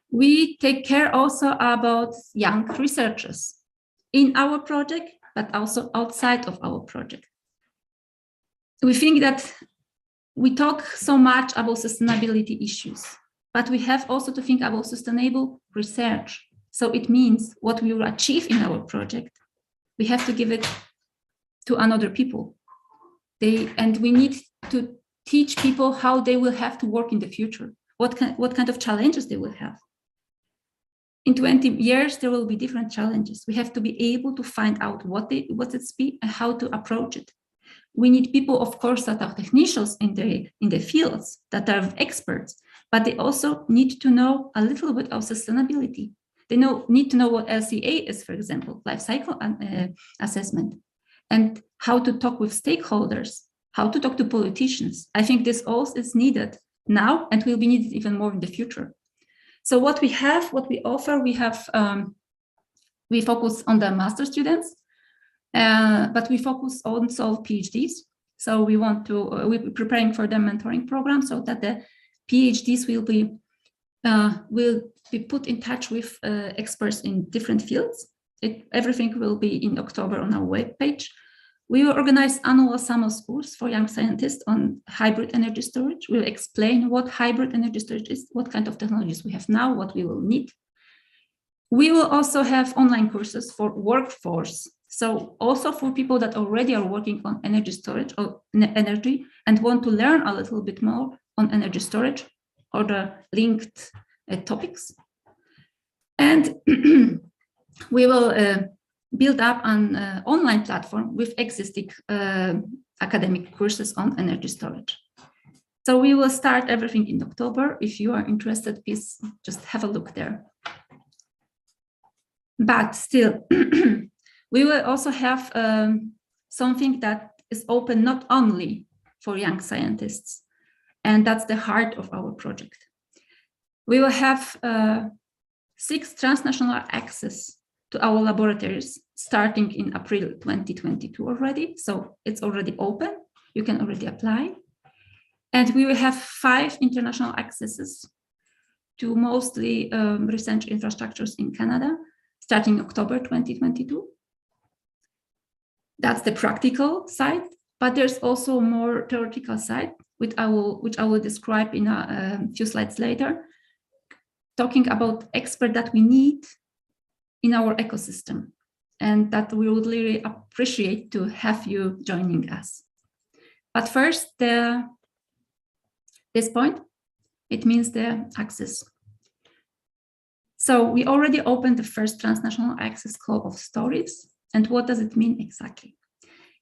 we take care also about young researchers in our project, but also outside of our project. We think that we talk so much about sustainability issues, but we have also to think about sustainable research. So it means what we will achieve in our project, we have to give it to another people. And we need to teach people how they will have to work in the future, what kind of challenges they will have. In 20 years, there will be different challenges. We have to be able to find out what it's be and how to approach it. We need people, of course, that are technicians in the fields, that are experts, but they also need to know a little bit of sustainability. They need to know what LCA is, for example, life cycle assessment, and how to talk with stakeholders, how to talk to politicians. I think this also is needed now and will be needed even more in the future. So what we offer, we focus on the master students, but we focus also on PhDs. So we're preparing for the mentoring program so that the PhDs will be put in touch with experts in different fields. Everything will be in October on our webpage. We will organize annual summer schools for young scientists on hybrid energy storage. We'll explain what hybrid energy storage is, what kind of technologies we have now, what we will need. We will also have online courses for workforce. So also for people that already are working on energy storage or energy and want to learn a little bit more on energy storage or the linked topics. And we will build up an online platform with existing academic courses on energy storage. So we will start everything in October. If you are interested, please just have a look there. But still, we will also have something that is open not only for young scientists, and that's the heart of our project. We will have 6 transnational access to our laboratories starting in April 2022 already. So it's already open. You can already apply. And we will have 5 international accesses to mostly research infrastructures in Canada, starting October 2022. That's the practical side, but there's also more theoretical side, which I will describe in a few slides later, talking about experts that we need in our ecosystem, and that we would really appreciate to have you joining us. But first, this point, it means the access. So we already opened the first transnational access call of stories. And what does it mean exactly?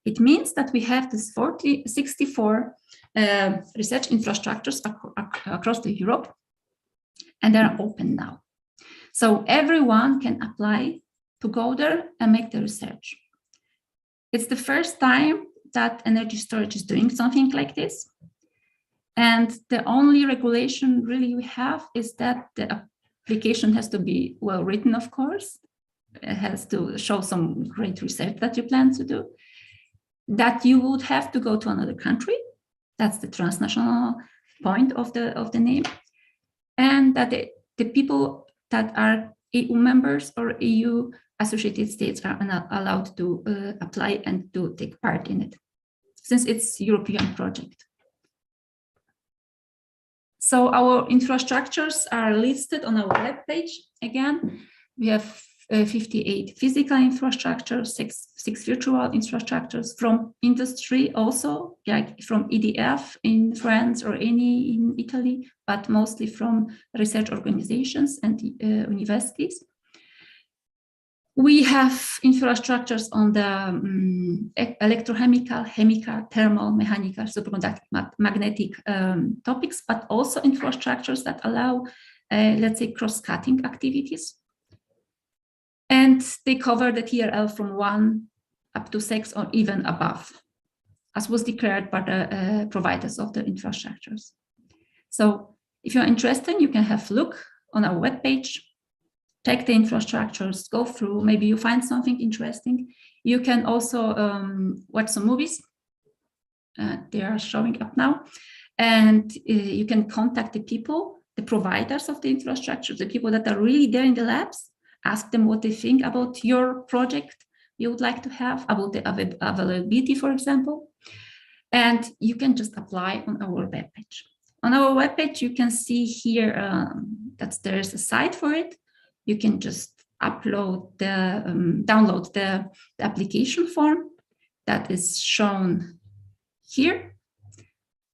It means that we have this 64 research infrastructures across the Europe, and they're open now. So everyone can apply to go there and make the research. It's the first time that energy storage is doing something like this. And the only regulation really we have is that the application has to be well written, of course. It has to show some great research that you plan to do, that you would have to go to another country. That's the transnational point of the name. And that the people that are EU members or EU associated states are not allowed to apply and to take part in it, since it's a European project. So our infrastructures are listed on our webpage. Again, we have 58 physical infrastructures, six virtual infrastructures from industry also, like from EDF in France or Eni in Italy, but mostly from research organizations and universities. We have infrastructures on the electrochemical, chemical, thermal, mechanical, superconducting, magnetic topics, but also infrastructures that allow, let's say, cross-cutting activities. And they cover the TRL from 1 up to 6 or even above, as was declared by the providers of the infrastructures. So if you're interested, you can have a look on our webpage, check the infrastructures, go through, maybe you find something interesting. You can also watch some movies. They are showing up now. And you can contact the people, the providers of the infrastructure, the people that are really there in the labs, ask them what they think about your project you would like to have, about the availability, for example. And you can just apply on our webpage. On our webpage, you can see here that there's a site for it. You can just upload download the application form that is shown here,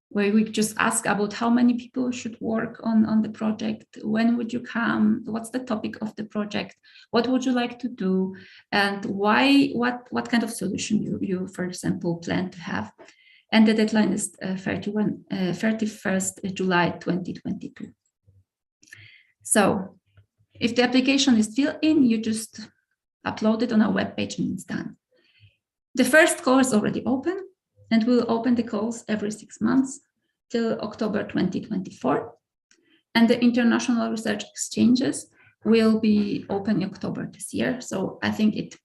where we just ask about how many people should work on the project, when would you come, what's the topic of the project, what would you like to do, and why, what kind of solution you, for example, plan to have. And the deadline is 31st July 2022. So if the application is still in, you just upload it on our webpage and it's done. The first call is already open, and we'll open the calls every 6 months till October 2024. And the international research exchanges will be open in October this year. So I think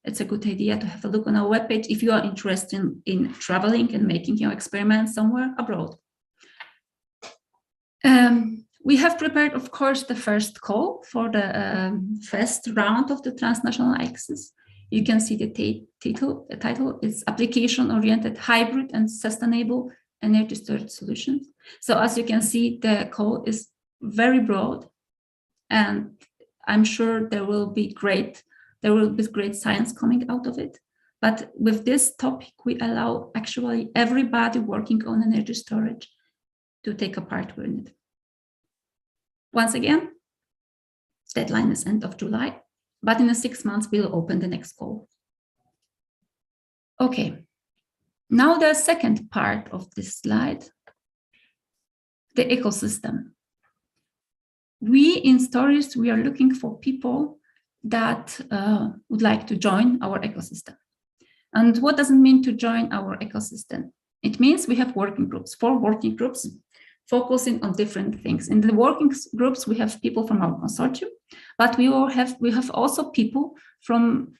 it's a good idea to have a look on our webpage if you are interested in traveling and making your experiments somewhere abroad. We have prepared, of course, the first call for the first round of the transnational access. You can see the title. The title is Application-Oriented Hybrid and Sustainable Energy Storage Solutions. So as you can see, the call is very broad, and I'm sure there will be great science coming out of it. But with this topic, we allow actually everybody working on energy storage to take a part in it. Once again, deadline is end of July, but in 6 months, we'll open the next call. Okay, now the second part of this slide, the ecosystem. We in Stories, we are looking for people that would like to join our ecosystem. And what does it mean to join our ecosystem? It means we have working groups, 4 working groups, focusing on different things. In the working groups, we have people from our consortium, but we have also people from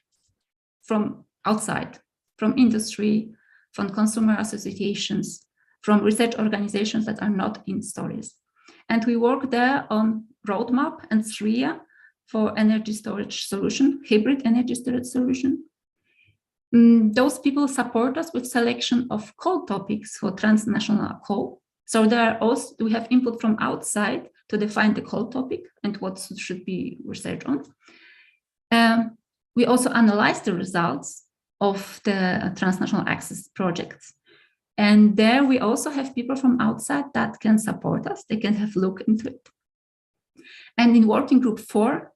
outside, from industry, from consumer associations, from research organizations that are not in Stories. And we work there on roadmap and SRIA for energy storage solution, hybrid energy storage solution. Those people support us with selection of call topics for transnational call. So we have input from outside to define the call topic and what should be researched on. We also analyze the results of the transnational access projects. And there we also have people from outside that can support us. They can have a look into it. And in working group 4,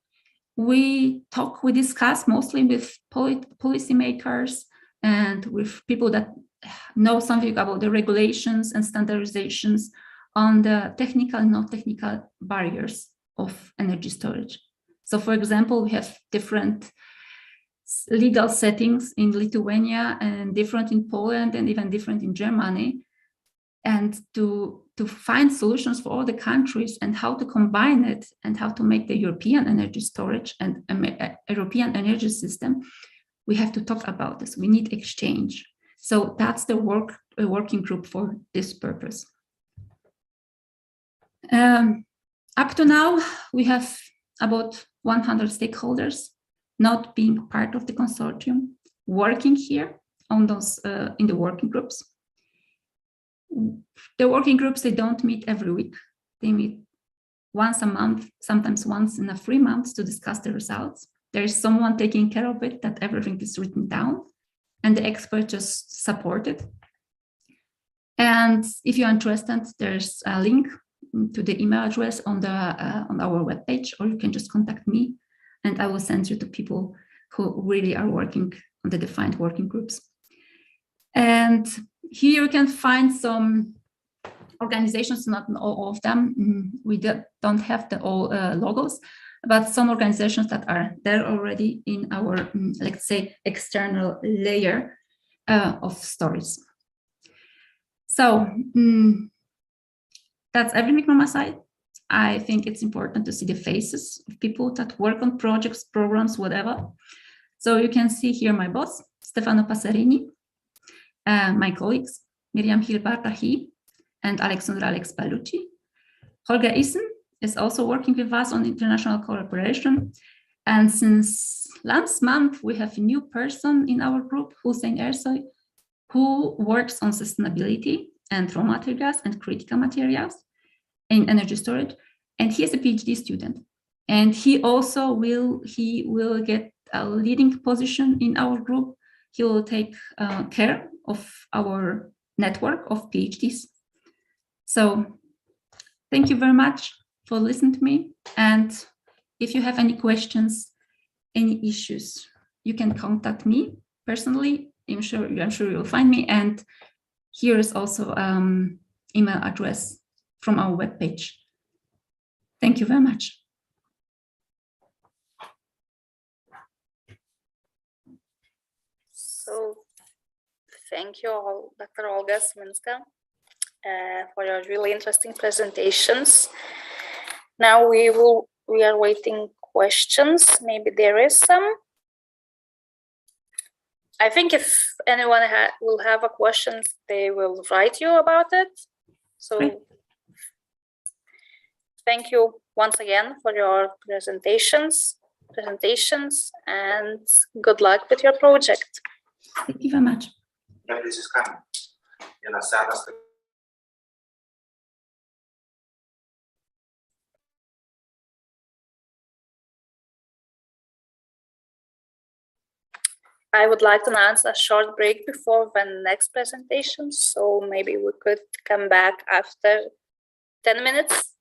we discuss mostly with policymakers, and with people that know something about the regulations and standardizations on the technical and non-technical barriers of energy storage. So for example, we have different legal settings in Lithuania and different in Poland and even different in Germany. And to find solutions for all the countries and how to combine it and how to make the European energy storage and European energy system, we have to talk about this. We need exchange. So that's the working group for this purpose. Up to now, we have about 100 stakeholders not being part of the consortium, working here on those in the working groups. The working groups, they don't meet every week. They meet once a month, sometimes once in 3 months to discuss the results. There is someone taking care of it, that everything is written down, and the experts just support it. And if you're interested, there's a link to the email address on our webpage, or you can just contact me, and I will send you to people who really are working on the defined working groups. And here you can find some organizations, not all of them. We don't have the all logos, but some organizations that are there already in our, let's say, external layer of stories. So that's everything from my side. I think it's important to see the faces of people that work on projects, programs, whatever. So you can see here my boss, Stefano Passerini, my colleagues, Miriam Hilbert-Ahi and Alexandra Alex Palucci. Holger Issen is also working with us on international cooperation. And since last month, we have a new person in our group, Hussein Ersoy, who works on sustainability and raw materials and critical materials in energy storage. And he is a PhD student. And he also will get a leading position in our group. He will take care of our network of PhDs. So thank you very much for listening to me. And if you have any questions, any issues, you can contact me personally. I'm sure you'll find me. And here is also email address from our webpage. Thank you very much. So thank you all, Dr. Olga Sminska, for your really interesting presentations. Now we are waiting questions. Maybe there is some. I think if anyone will have a question, they will write you about it. So thank you once again for your presentations, and good luck with your project. Thank you very much. I would like to announce a short break before the next presentation, so maybe we could come back after 10 minutes.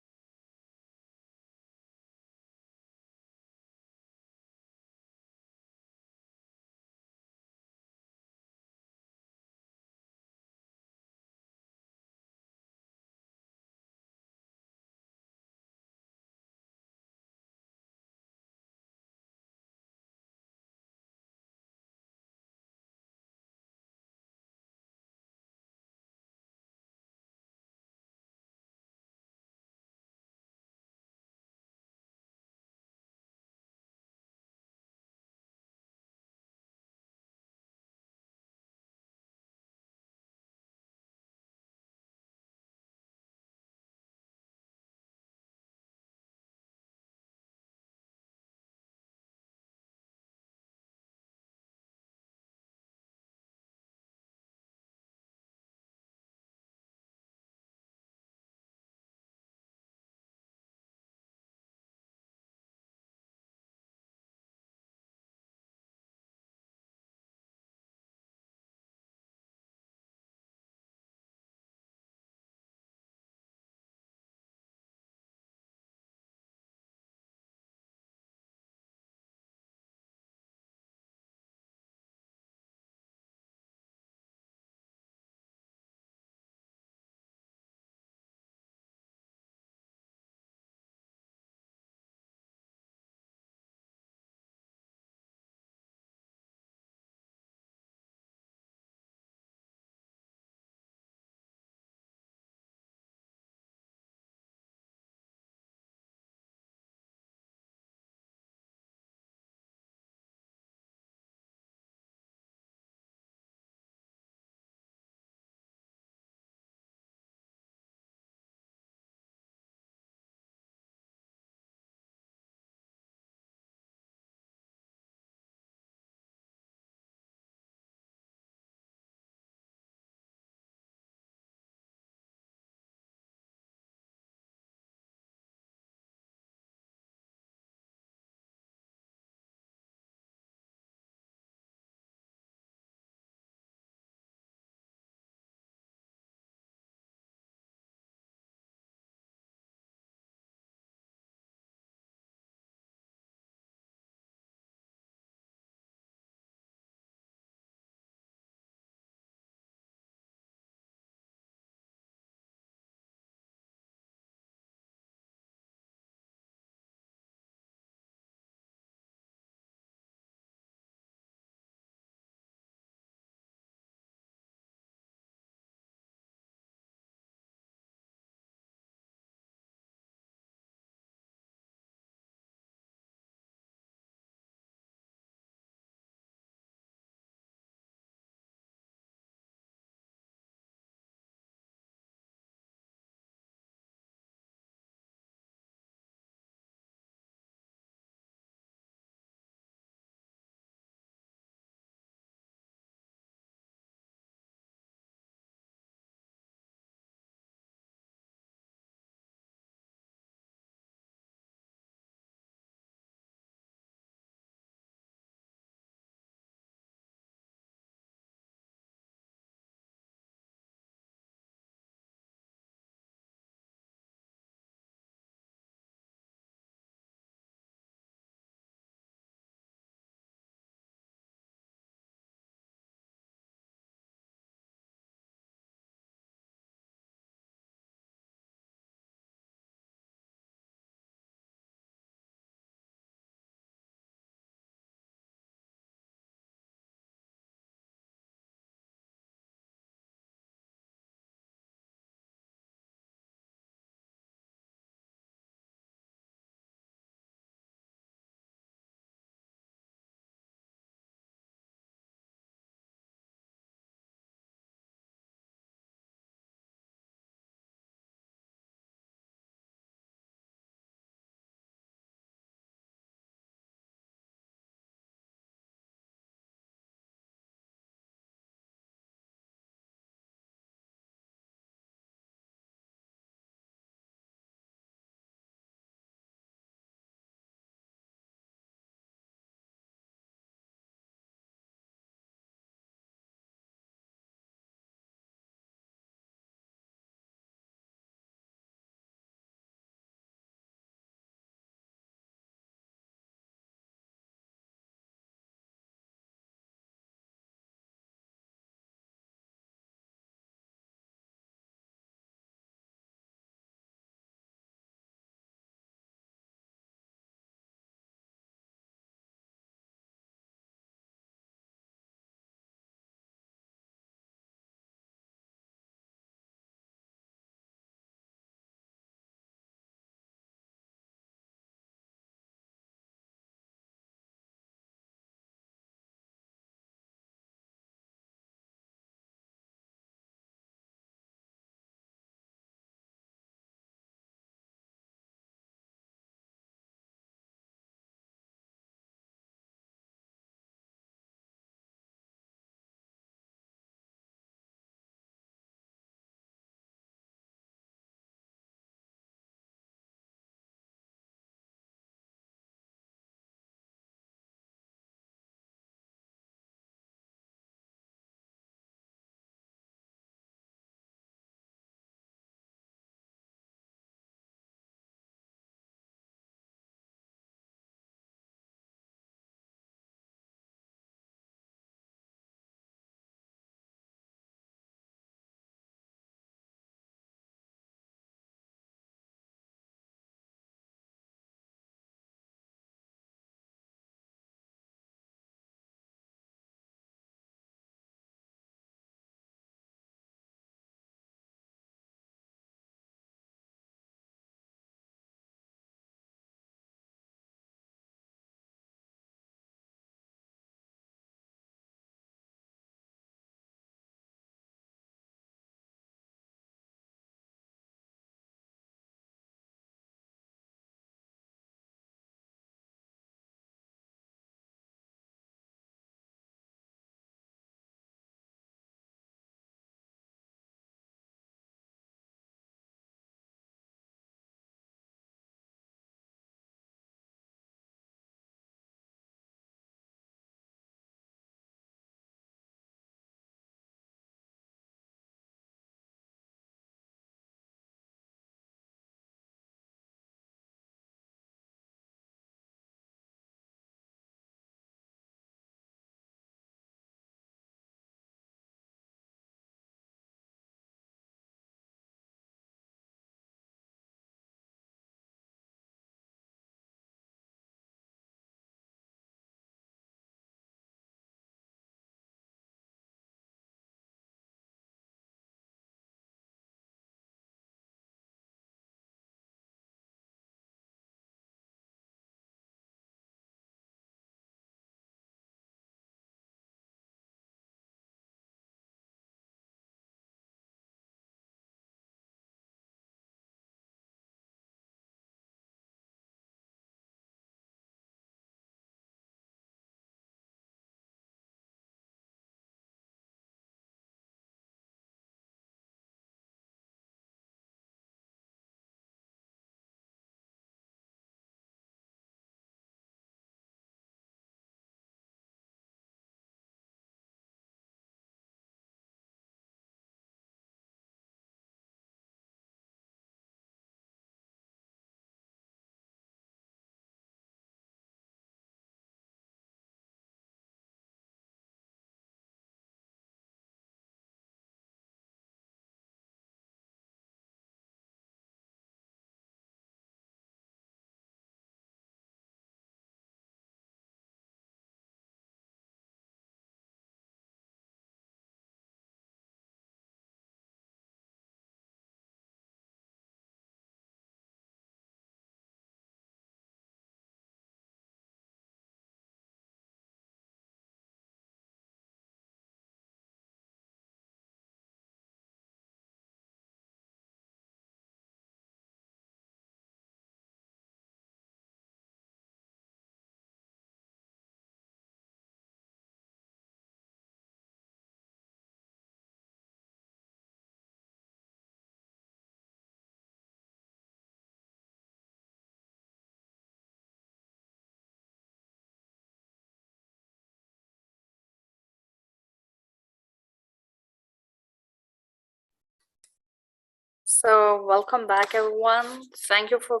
So welcome back, everyone. Thank you for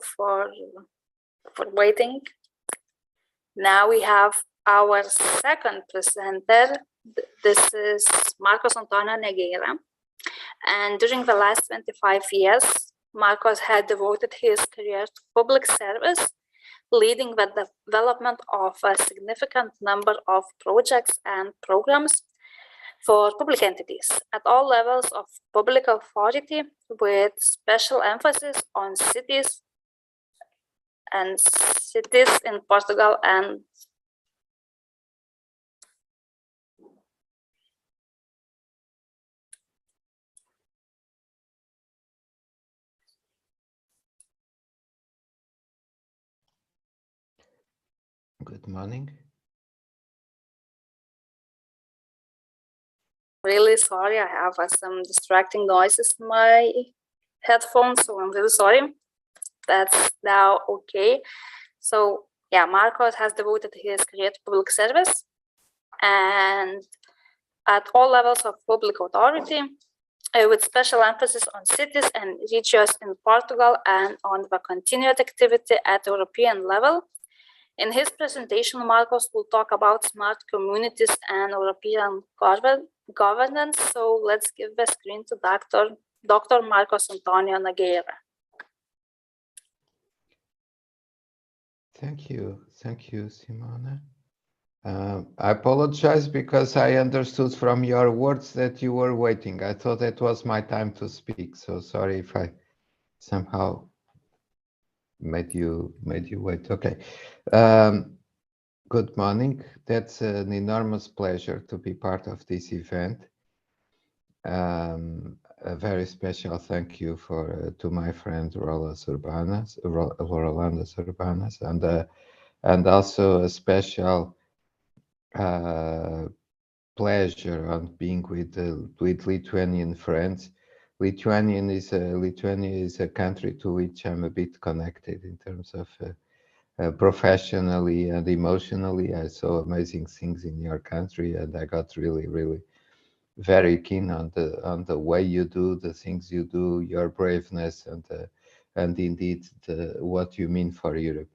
waiting. Now we have our second presenter. This is Marcos Antonio Negreira. And during the last 25 years, Marcos had devoted his career to public service, leading the development of a significant number of projects and programs for public entities at all levels of public authority, with special emphasis on cities in Portugal and Good morning. really sorry, I have some distracting noises in my headphones, so I'm really sorry. That's now okay. So yeah, Marcos has devoted his career to public service and at all levels of public authority, with special emphasis on cities and regions in Portugal and on the continued activity at European level. In his presentation, Marcos will talk about smart communities and European governance. So let's give the screen to Dr. Marcos Antonio Negreira. Thank you, Simona. I apologize because I understood from your words that you were waiting. I thought it was my time to speak, so sorry if I somehow made you wait. Okay. Good morning. That's an enormous pleasure to be part of this event. A very special thank you to my friend Rolanda Urbanas, and also a special pleasure on being with Lithuanian friends. Lithuania is a country to which I'm a bit connected in terms of professionally and emotionally. I saw amazing things in your country, and I got really very keen on the way you do the things you do, your braveness, and indeed what you mean for Europe.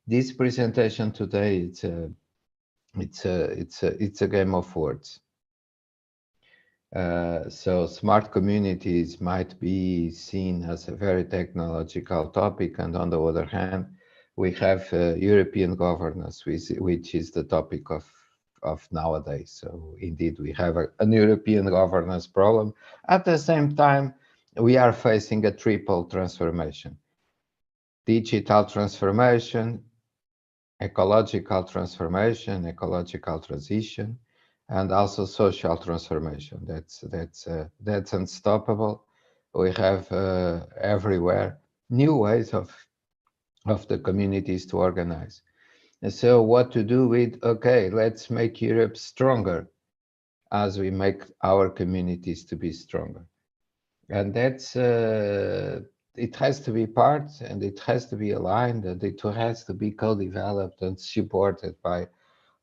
This presentation today, it's a game of words. So smart communities might be seen as a very technological topic, and on the other hand, we have European governance, which is the topic of nowadays. So indeed, we have an European governance problem. At the same time, we are facing a triple transformation: digital transformation, ecological transformation, ecological transition, and also social transformation. That's unstoppable. We have everywhere new ways of the communities to organize. And so what to do with, okay, let's make Europe stronger as we make our communities to be stronger. And that's, it has to be part, and it has to be aligned, and it has to be co-developed and supported by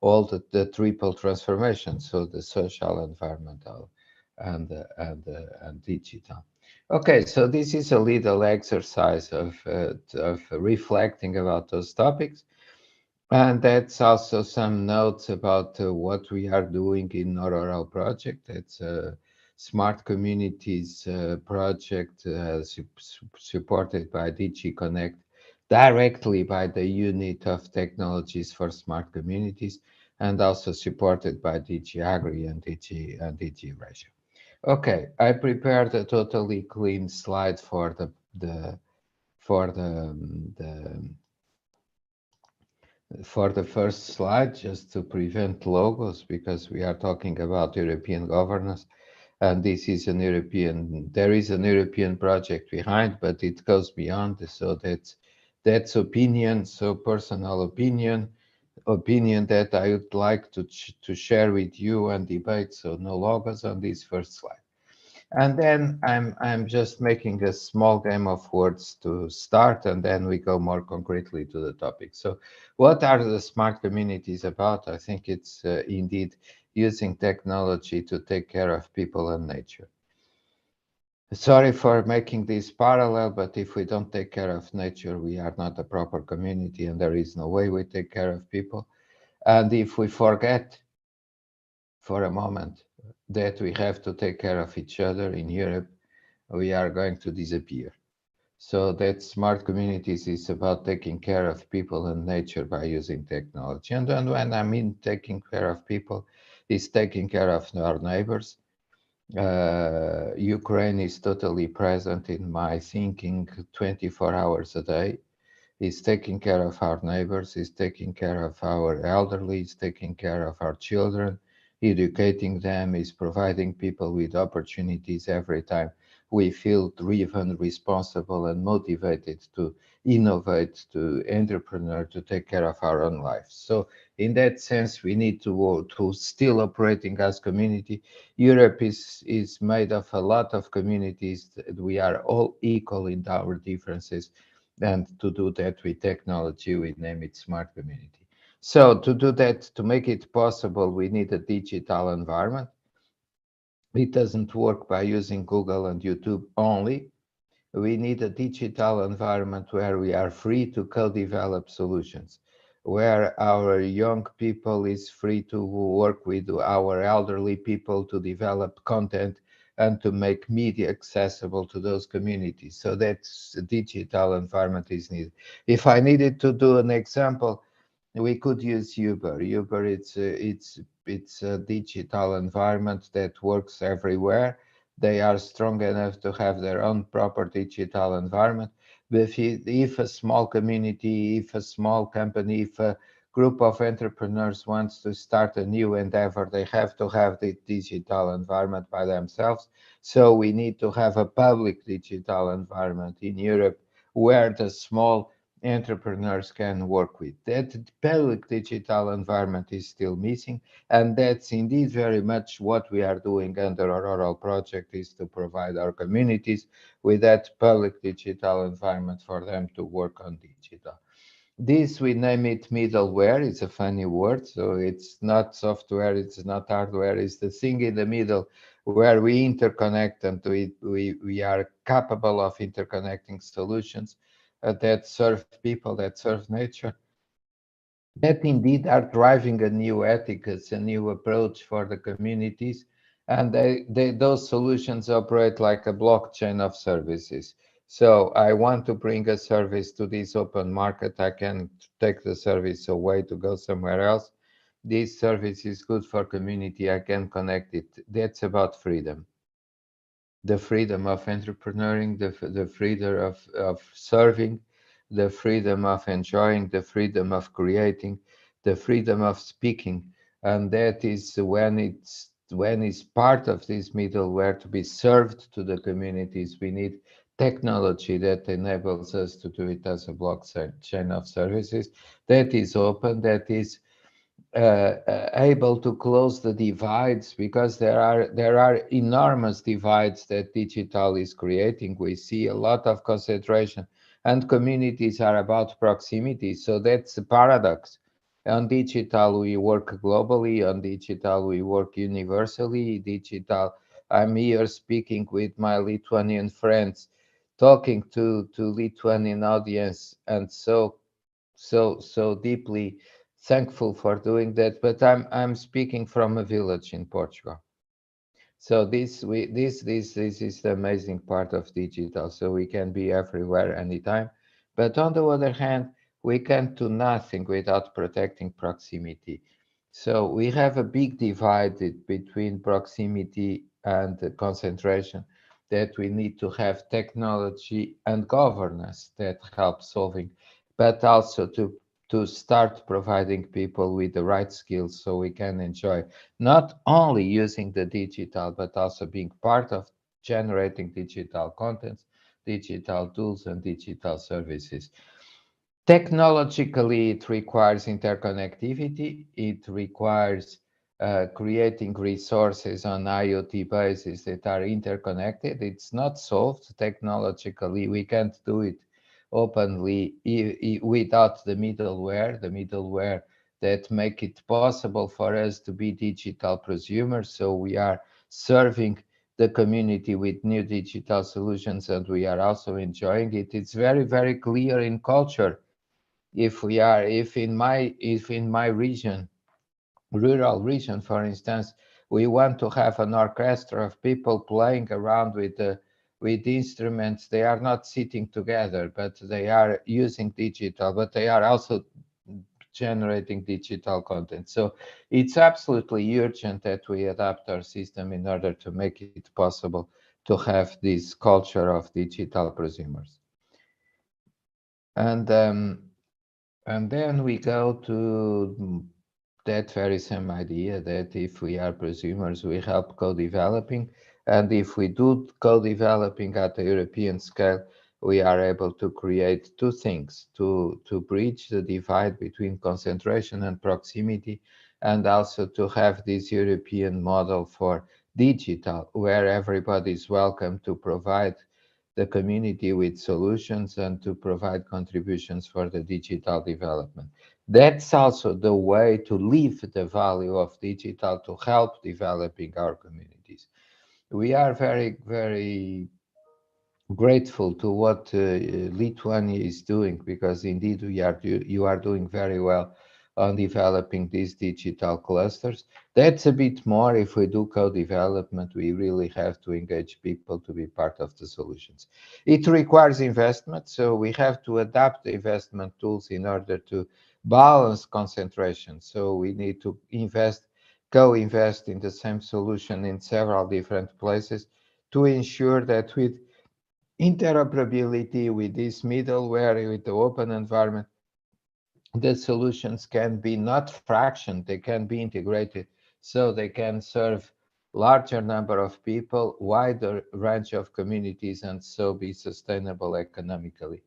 all the triple transformations, so the social, environmental, and digital. Okay, so this is a little exercise of reflecting about those topics. And that's also some notes about what we are doing in Aurora project. It's a smart communities project supported by DG Connect, directly by the Unit of Technologies for Smart Communities, and also supported by DG Agri and DG Regio. Okay, I prepared a totally clean slide for the first slide, just to prevent logos, because we are talking about European governance, and this is there is an European project behind, but it goes beyond. So that's opinion, so personal opinion that I would like to share with you and debate. So no logos on this first slide. And then I'm just making a small game of words to start, and then we go more concretely to the topic. So what are the smart communities about? I think it's indeed using technology to take care of people and nature. Sorry for making this parallel, but if we don't take care of nature, we are not a proper community, and there is no way we take care of people. And if we forget for a moment that we have to take care of each other in Europe, we are going to disappear. So that smart communities is about taking care of people and nature by using technology. And when I mean taking care of people, it's taking care of our neighbors. Ukraine is totally present in my thinking 24 hours a day. It's taking care of our neighbors, it's taking care of our elderly, it's taking care of our children, educating them, is providing people with opportunities every time we feel driven, responsible, and motivated to innovate, to entrepreneur, to take care of our own lives. So in that sense, we need to still operating as community. Europe is made of a lot of communities. We are all equal in our differences. And to do that with technology, we name it smart community. So to do that, to make it possible, we need a digital environment. It doesn't work by using Google and YouTube only. We need a digital environment where we are free to co-develop solutions, where our young people is free to work with our elderly people to develop content and to make media accessible to those communities. So that's a digital environment is needed. If I needed to do an example, we could use Uber. Uber, it's a digital environment that works everywhere. They are strong enough to have their own proper digital environment. But if a small community, if a small company, if a group of entrepreneurs wants to start a new endeavor, they have to have the digital environment by themselves. So we need to have a public digital environment in Europe where the small entrepreneurs can work with. That public digital environment is still missing, and that's indeed very much what we are doing under our oral project, is to provide our communities with that public digital environment for them to work on digital. This, we name it middleware. It's a funny word, so it's not software, it's not hardware, it's the thing in the middle where we interconnect, and we are capable of interconnecting solutions that serve people, that serve nature, that indeed are driving a new ethics, a new approach for the communities. And those solutions operate like a blockchain of services. So I want to bring a service to this open market. I can take the service away to go somewhere else. This service is good for community. I can connect it. That's about freedom. The freedom of entrepreneuring, the freedom of serving, the freedom of enjoying, the freedom of creating, the freedom of speaking. And that is when it's part of this middleware to be served to the communities. We need technology that enables us to do it as a blockchain of services that is open, that is able to close the divides, because there are enormous divides that digital is creating. We see a lot of concentration, and communities are about proximity. So that's a paradox. On digital, we work globally. On digital, we work universally. Digital, I'm here speaking with my Lithuanian friends, talking to Lithuanian audience, and so deeply thankful for doing that. But I'm speaking from a village in Portugal. So this is the amazing part of digital. So we can be everywhere, anytime. But on the other hand, we can't do nothing without protecting proximity. So we have a big divide between proximity and concentration, that we need to have technology and governance that help solving, but also to start providing people with the right skills so we can enjoy not only using the digital, but also being part of generating digital contents, digital tools, and digital services. Technologically, it requires interconnectivity. It requires creating resources on IoT basis that are interconnected. It's not solved technologically. We can't do it openly without the middleware that make it possible for us to be digital prosumers. So we are serving the community with new digital solutions, and we are also enjoying it. It's very, very clear in culture. If in my region, rural region, for instance, we want to have an orchestra of people playing around with instruments. They are not sitting together, but they are using digital, but they are also generating digital content. So it's absolutely urgent that we adapt our system in order to make it possible to have this culture of digital prosumers. And then we go to that very same idea that if we are prosumers, we help co-developing. And if we do co-developing at the European scale, we are able to create two things, to bridge the divide between concentration and proximity, and also to have this European model for digital, where everybody is welcome to provide the community with solutions and to provide contributions for the digital development. That's also the way to live the value of digital to help developing our communities. We are very, very grateful to what Lithuania is doing, because indeed you are doing very well on developing these digital clusters. That's a bit more. If we do co-development, we really have to engage people to be part of the solutions. It requires investment, so we have to adapt the investment tools in order to balance concentration. So we need to co-invest in the same solution in several different places to ensure that with interoperability, with this middleware, with the open environment, the solutions can be not fractioned, they can be integrated, so they can serve larger number of people, wider range of communities, and so be sustainable economically.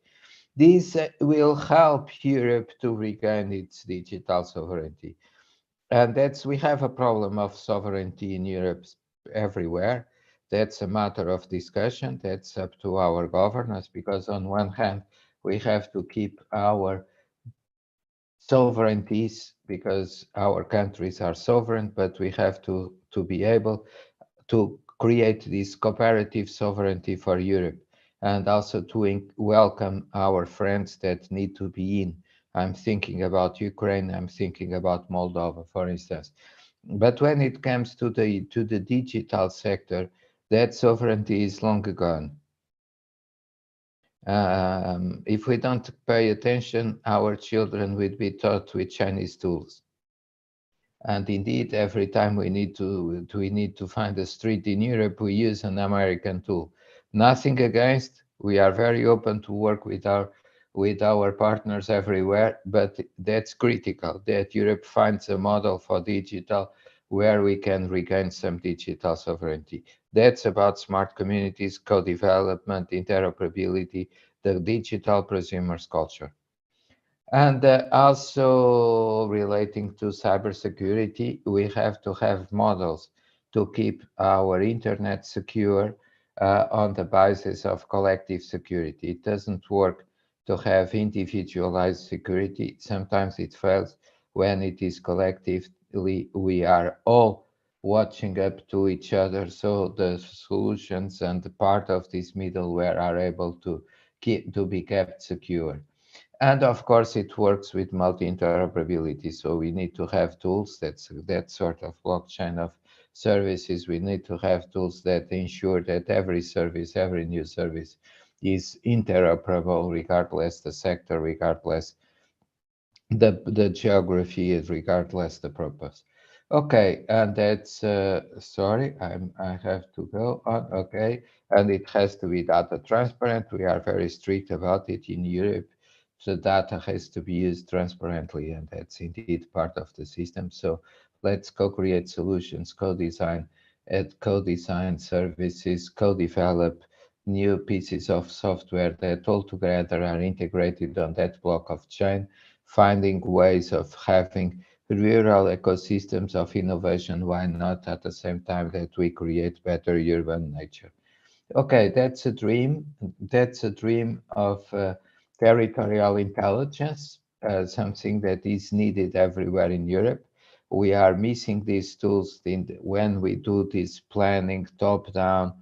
This will help Europe to regain its digital sovereignty. And we have a problem of sovereignty in Europe everywhere. That's a matter of discussion. That's up to our governors, because on one hand, we have to keep our sovereignties because our countries are sovereign, but we have to be able to create this cooperative sovereignty for Europe, and also to welcome our friends that need to be in. I'm thinking about Ukraine, I'm thinking about Moldova, for instance. But when it comes to the digital sector, that sovereignty is long gone. If we don't pay attention, our children will be taught with Chinese tools. And indeed, every time we need to find a street in Europe, we use an American tool. Nothing against. We are very open to work with our partners everywhere, but that's critical that Europe finds a model for digital where we can regain some digital sovereignty. That's about smart communities, co-development, interoperability, the digital prosumers culture. And also relating to cybersecurity, we have to have models to keep our internet secure on the basis of collective security. It doesn't work to have individualized security. Sometimes it fails when it is collectively. We are all watching up to each other, so the solutions and the part of this middleware are able to be kept secure. And of course, it works with multi-interoperability. So we need to have tools, that sort of blockchain of services. We need to have tools that ensure that every service, every new service is interoperable, regardless the sector, regardless the geography, regardless the purpose. Okay, and that's, sorry, I have to go on, okay. And it has to be data transparent. We are very strict about it in Europe. The data has to be used transparently, and that's indeed part of the system. So let's co-create solutions, co-design services, co-develop new pieces of software that all together are integrated on that block of chain, finding ways of having rural ecosystems of innovation. Why not at the same time that we create better urban nature? Okay, that's a dream. That's a dream of territorial intelligence, something that is needed everywhere in Europe. We are missing these tools when we do this planning top down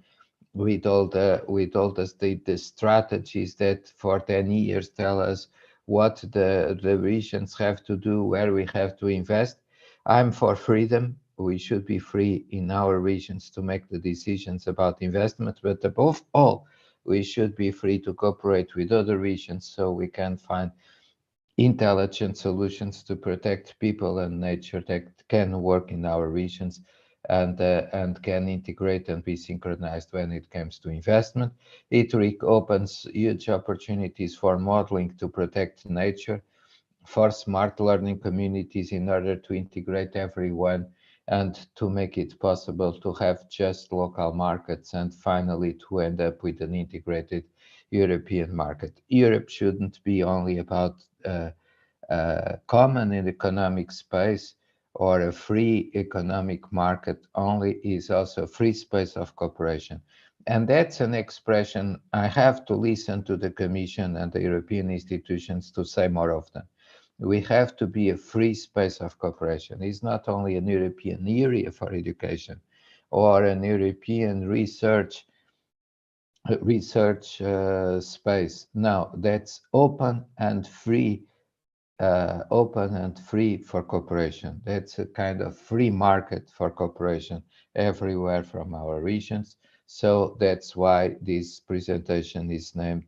with all the strategies that for 10 years tell us what the regions have to do, where we have to invest. I'm for freedom. We should be free in our regions to make the decisions about investment, but above all, we should be free to cooperate with other regions so we can find intelligent solutions to protect people and nature that can work in our regions and can integrate and be synchronized when it comes to investment. It opens huge opportunities for modeling to protect nature, for smart learning communities in order to integrate everyone and to make it possible to have just local markets and finally to end up with an integrated European market. Europe shouldn't be only about common in economic space or a free economic market only, is also a free space of cooperation. And that's an expression I have to listen to the Commission and the European institutions to say more often. We have to be a free space of cooperation. It's not only an European area for education or an European research space. No, that's open and free for cooperation. That's a kind of free market for cooperation everywhere from our regions. So that's why this presentation is named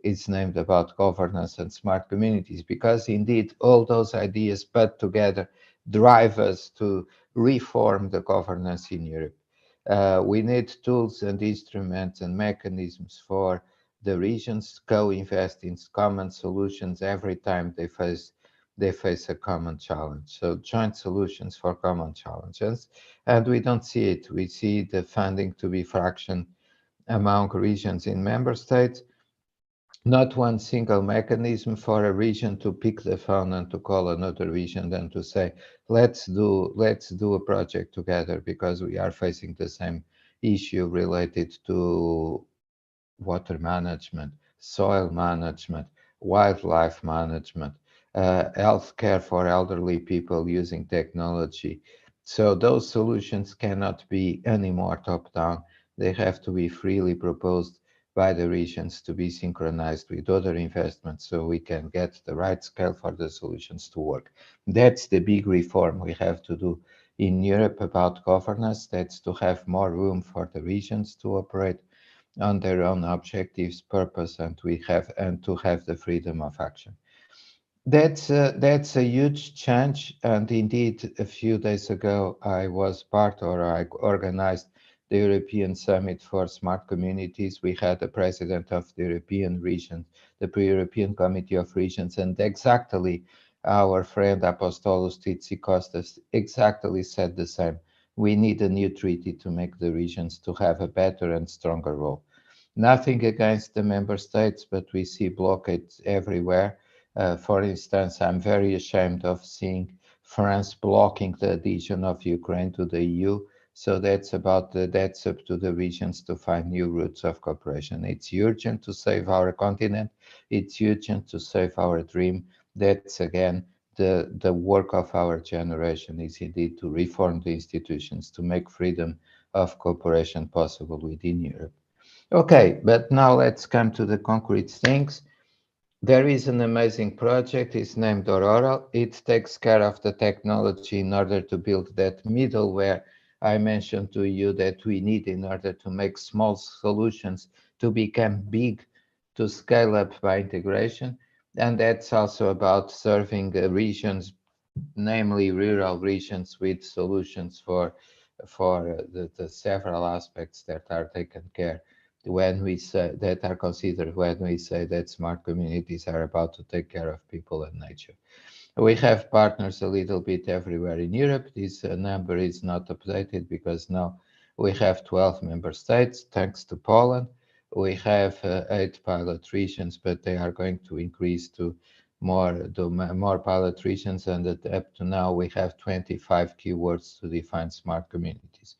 it's named about governance and smart communities, because indeed all those ideas put together drive us to reform the governance in Europe. We need tools and instruments and mechanisms for the regions co-invest in common solutions every time they face a common challenge. So joint solutions for common challenges, and we don't see it. We see the funding to be fractioned among regions in member states. Not one single mechanism for a region to pick the phone and to call another region and to say, let's do a project together because we are facing the same issue related to water management, soil management, wildlife management, health care for elderly people using technology. So those solutions cannot be any more top-down. They have to be freely proposed by the regions to be synchronized with other investments so we can get the right scale for the solutions to work. That's the big reform we have to do in Europe about governance. That's to have more room for the regions to operate on their own objectives, purpose, and to have the freedom of action. That's a huge change, and indeed, a few days ago, I organized the European Summit for Smart Communities. We had the president of the European region, the European Committee of Regions, and exactly our friend Apostolos Tzitzikostas exactly said the same. We need a new treaty to make the regions to have a better and stronger role. Nothing against the member states, but we see blockades everywhere. For instance, I'm very ashamed of seeing France blocking the adhesion of Ukraine to the EU. So that's up to the regions to find new routes of cooperation. It's urgent to save our continent. It's urgent to save our dream. That's again the work of our generation, is indeed to reform the institutions, to make freedom of cooperation possible within Europe. Okay, but now let's come to the concrete things. There is an amazing project. It's named Aurora. It takes care of the technology in order to build that middleware I mentioned to you that we need in order to make small solutions to become big, to scale up by integration. And that's also about serving regions, namely rural regions, with solutions for the several aspects that are taken care when we say that are considered when we say that smart communities are about to take care of people and nature. We have partners a little bit everywhere in Europe. This number is not updated because now we have 12 member states, thanks to Poland. We have 8 pilot regions, but they are going to increase to more pilot regions, and up to now we have 25 keywords to define smart communities.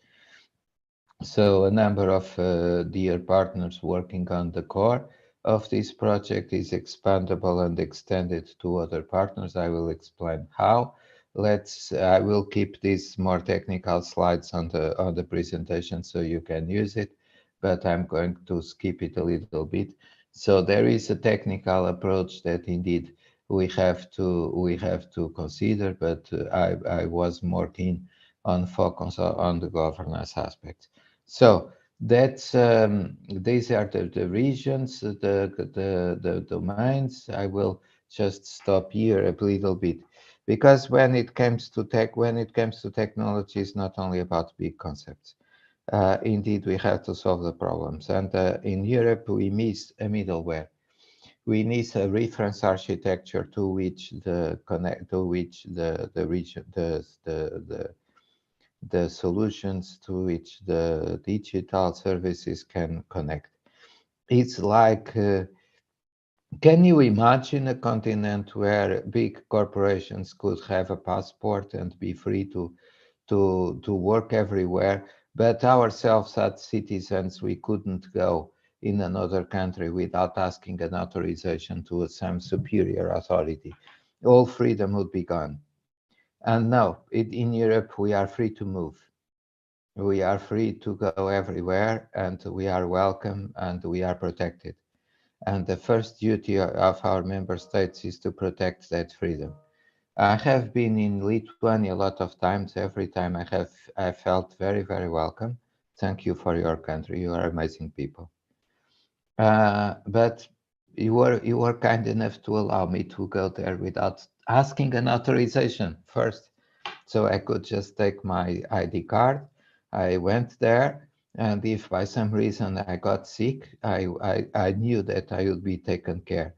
So a number of dear partners working on the core of this project is expandable and extended to other partners. I will explain how. I will keep these more technical slides on the presentation so you can use it, but I'm going to skip it a little bit. So there is a technical approach that indeed we have to consider, but I was more keen on focus on the governance aspects. So that's these are the regions, the domains. I will just stop here a little bit, because when it comes to technology, it's not only about big concepts. Indeed, we have to solve the problems, and in Europe we miss a middleware. We need a reference architecture to which the region, the solutions to which the digital services can connect. It's like, can you imagine a continent where big corporations could have a passport and be free to work everywhere, but ourselves as citizens, we couldn't go in another country without asking an authorization to some superior authority? All freedom would be gone. And no, in Europe, we are free to move. We are free to go everywhere, and we are welcome, and we are protected. And the first duty of our member states is to protect that freedom. I have been in Lithuania a lot of times. Every time I felt very, very welcome. Thank you for your country. You are amazing people. But you were kind enough to allow me to go there without asking an authorization first. So I could just take my ID card. I went there, and if by some reason I got sick, I knew that I would be taken care.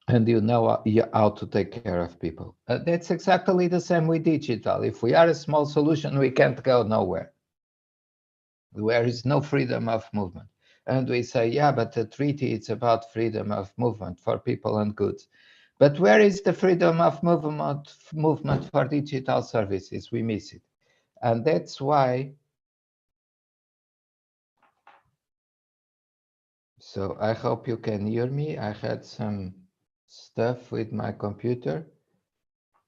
And you know how to take care of people. That's exactly the same with digital. If we are a small solution, we can't go nowhere. There is no freedom of movement. And we say, yeah, but the treaty is about freedom of movement for people and goods. But where is the freedom of movement for digital services? We miss it. And that's why. So I hope you can hear me. I had some stuff with my computer.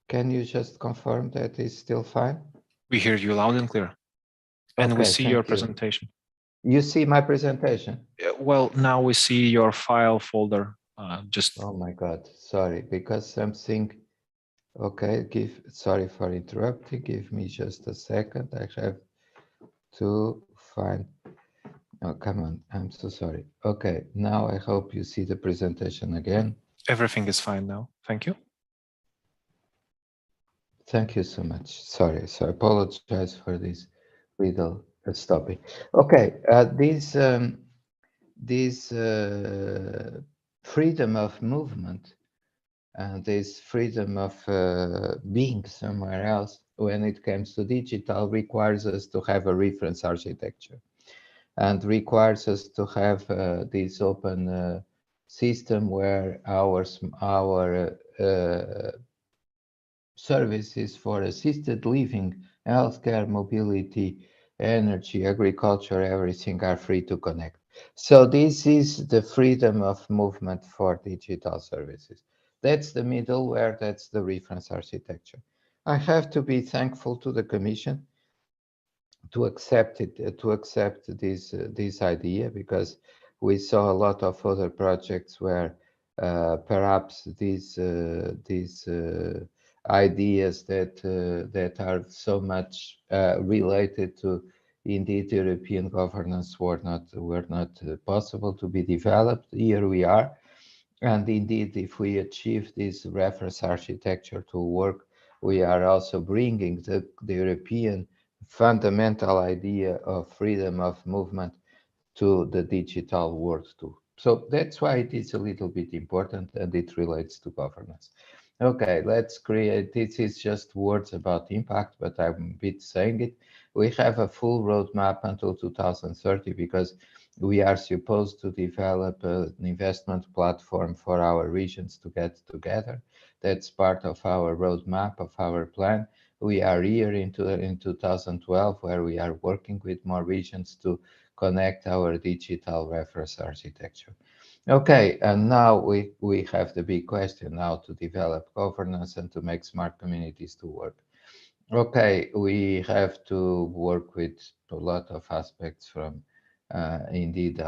Can you just confirm that it's still fine? We hear you loud and clear. And okay, we see your presentation. You see my presentation? Well, now we see your file folder. Oh my God, sorry, because something. Okay, sorry for interrupting. Give me just a second. I have to find. Oh, come on. I'm so sorry. Okay, now I hope you see the presentation again. Everything is fine now. Thank you. Thank you so much. Sorry, so I apologize for this little stopping. Okay, this freedom of movement and this freedom of being somewhere else when it comes to digital requires us to have a reference architecture and requires us to have this open system where our services for assisted living, healthcare, mobility, energy, agriculture, everything are free to connect. So this is the freedom of movement for digital services. That's the middleware, that's the reference architecture. I have to be thankful to the Commission to accept it, to accept this idea, because we saw a lot of other projects where perhaps these ideas that are so much related to indeed European governance were not possible to be developed. Here we are, and indeed, if we achieve this reference architecture to work, we are also bringing the European fundamental idea of freedom of movement to the digital world too. So that's why it is a little bit important, and it relates to governance. Okay, let's create, this is just words about impact, but I'm a bit saying it. We have a full roadmap until 2030 because we are supposed to develop an investment platform for our regions to get together. That's part of our roadmap, of our plan. We are here in 2012, where we are working with more regions to connect our digital reference architecture. Okay, and now we have the big question now to develop governance and to make smart communities to work. Okay, we have to work with a lot of aspects from indeed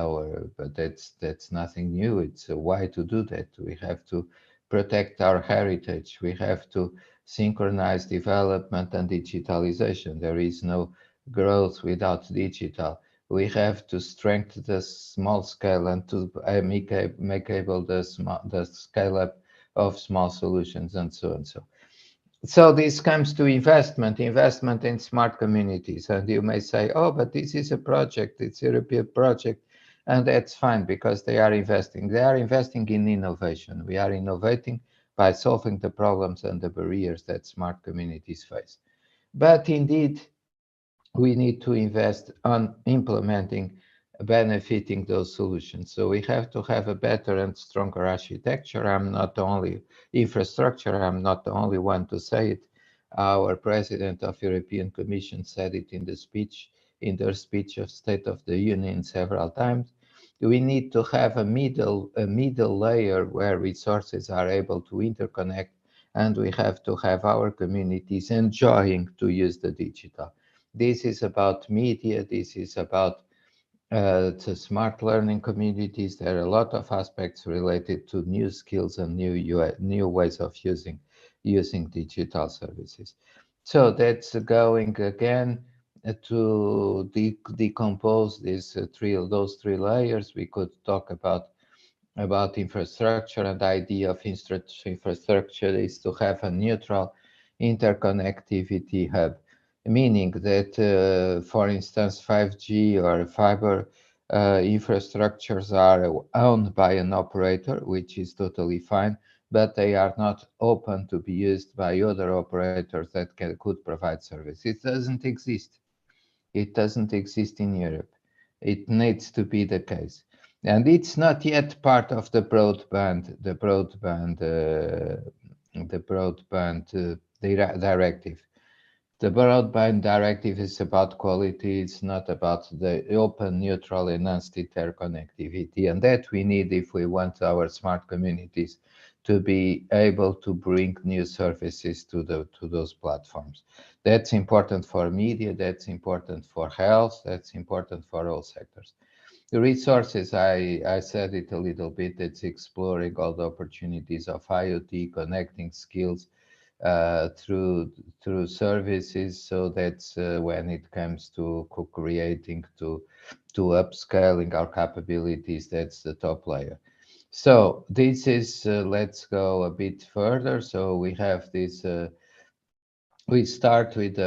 but that's nothing new. It's why to do that. We have to protect our heritage. We have to synchronize development and digitalization. There is no growth without digital. We have to strengthen the small scale and to make able the scale up of small solutions and so on. So this comes to investment in smart communities. And you may say, oh, but this is a project, it's a European project. And that's fine because they are investing. They are investing in innovation. We are innovating by solving the problems and the barriers that smart communities face. But indeed, we need to invest on implementing, benefiting those solutions. So we have to have a better and stronger architecture. I'm not only infrastructure, I'm not the only one to say it. Our president of European Commission said it in their speech of State of the Union several times. We need to have a middle layer where resources are able to interconnect, and we have to have our communities enjoying to use the digital. This is about media. This is about the smart learning communities. There are a lot of aspects related to new skills and new ways of using digital services. So that's going again to decompose those three layers. We could talk about infrastructure, and the idea of infrastructure is to have a neutral interconnectivity hub, meaning that, for instance, 5G or fiber infrastructures are owned by an operator, which is totally fine, but they are not open to be used by other operators that could provide service. It doesn't exist. It doesn't exist in Europe. It needs to be the case. And it's not yet part of the broadband directive. The broadband directive is about quality. It's not about the open, neutral, enhanced interconnectivity. And that we need if we want our smart communities to be able to bring new services to those platforms. That's important for media. That's important for health. That's important for all sectors. The resources, I said it a little bit, it's exploring all the opportunities of IoT, connecting skills through services. So that's when it comes to co-creating, to upscaling our capabilities, that's the top layer. So this is, let's go a bit further. So we have this, we started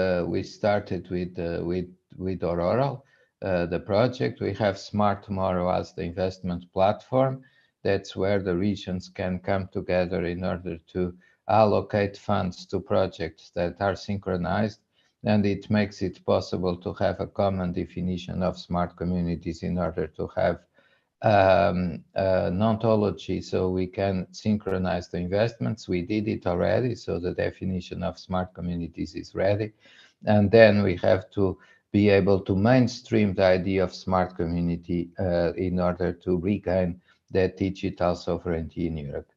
with Aurora, the project. We have Smart Tomorrow as the investment platform. That's where the regions can come together in order to allocate funds to projects that are synchronized, and it makes it possible to have a common definition of smart communities in order to have an ontology, so we can synchronize the investments. We did it already, so the definition of smart communities is ready. And then we have to be able to mainstream the idea of smart community in order to regain that digital sovereignty in Europe.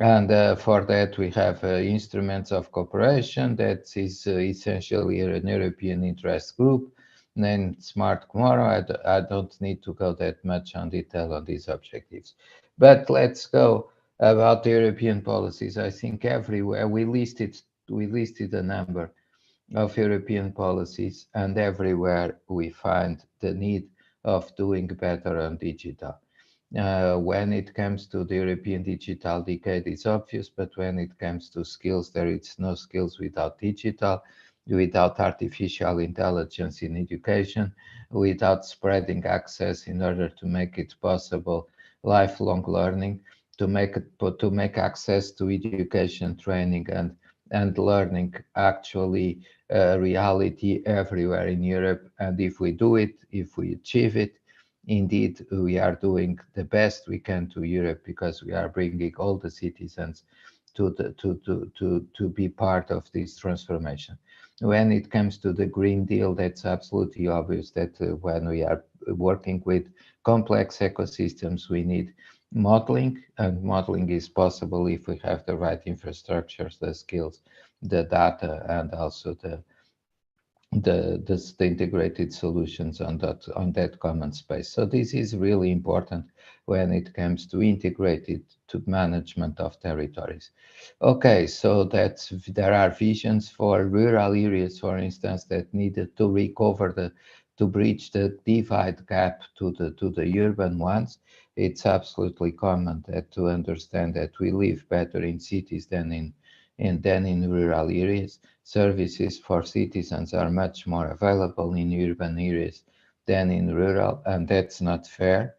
And for that, we have instruments of cooperation that is essentially an European interest group named Smart Tomorrow. I don't need to go that much on detail on these objectives. But let's go about the European policies. I think everywhere we listed a number of European policies, and everywhere we find the need of doing better on digital. When it comes to the European Digital Decade, it's obvious, but when it comes to skills, there is no skills without digital, without artificial intelligence in education, without spreading access in order to make it possible lifelong learning, to make access to education, training, and learning actually reality everywhere in Europe. And if we do it, if we achieve it, indeed, we are doing the best we can to Europe, because we are bringing all the citizens to be part of this transformation. When it comes to the Green Deal, that's absolutely obvious that when we are working with complex ecosystems, we need modeling, and modeling is possible if we have the right infrastructures, the skills, the data, and also the integrated solutions on that common space. So this is really important when it comes to integrated to management of territories. Okay, so there are visions for rural areas, for instance, that needed to recover to bridge the divide gap to the urban ones. It's absolutely common to understand that we live better in cities than in rural areas. Services for citizens are much more available in urban areas than in rural, and that's not fair.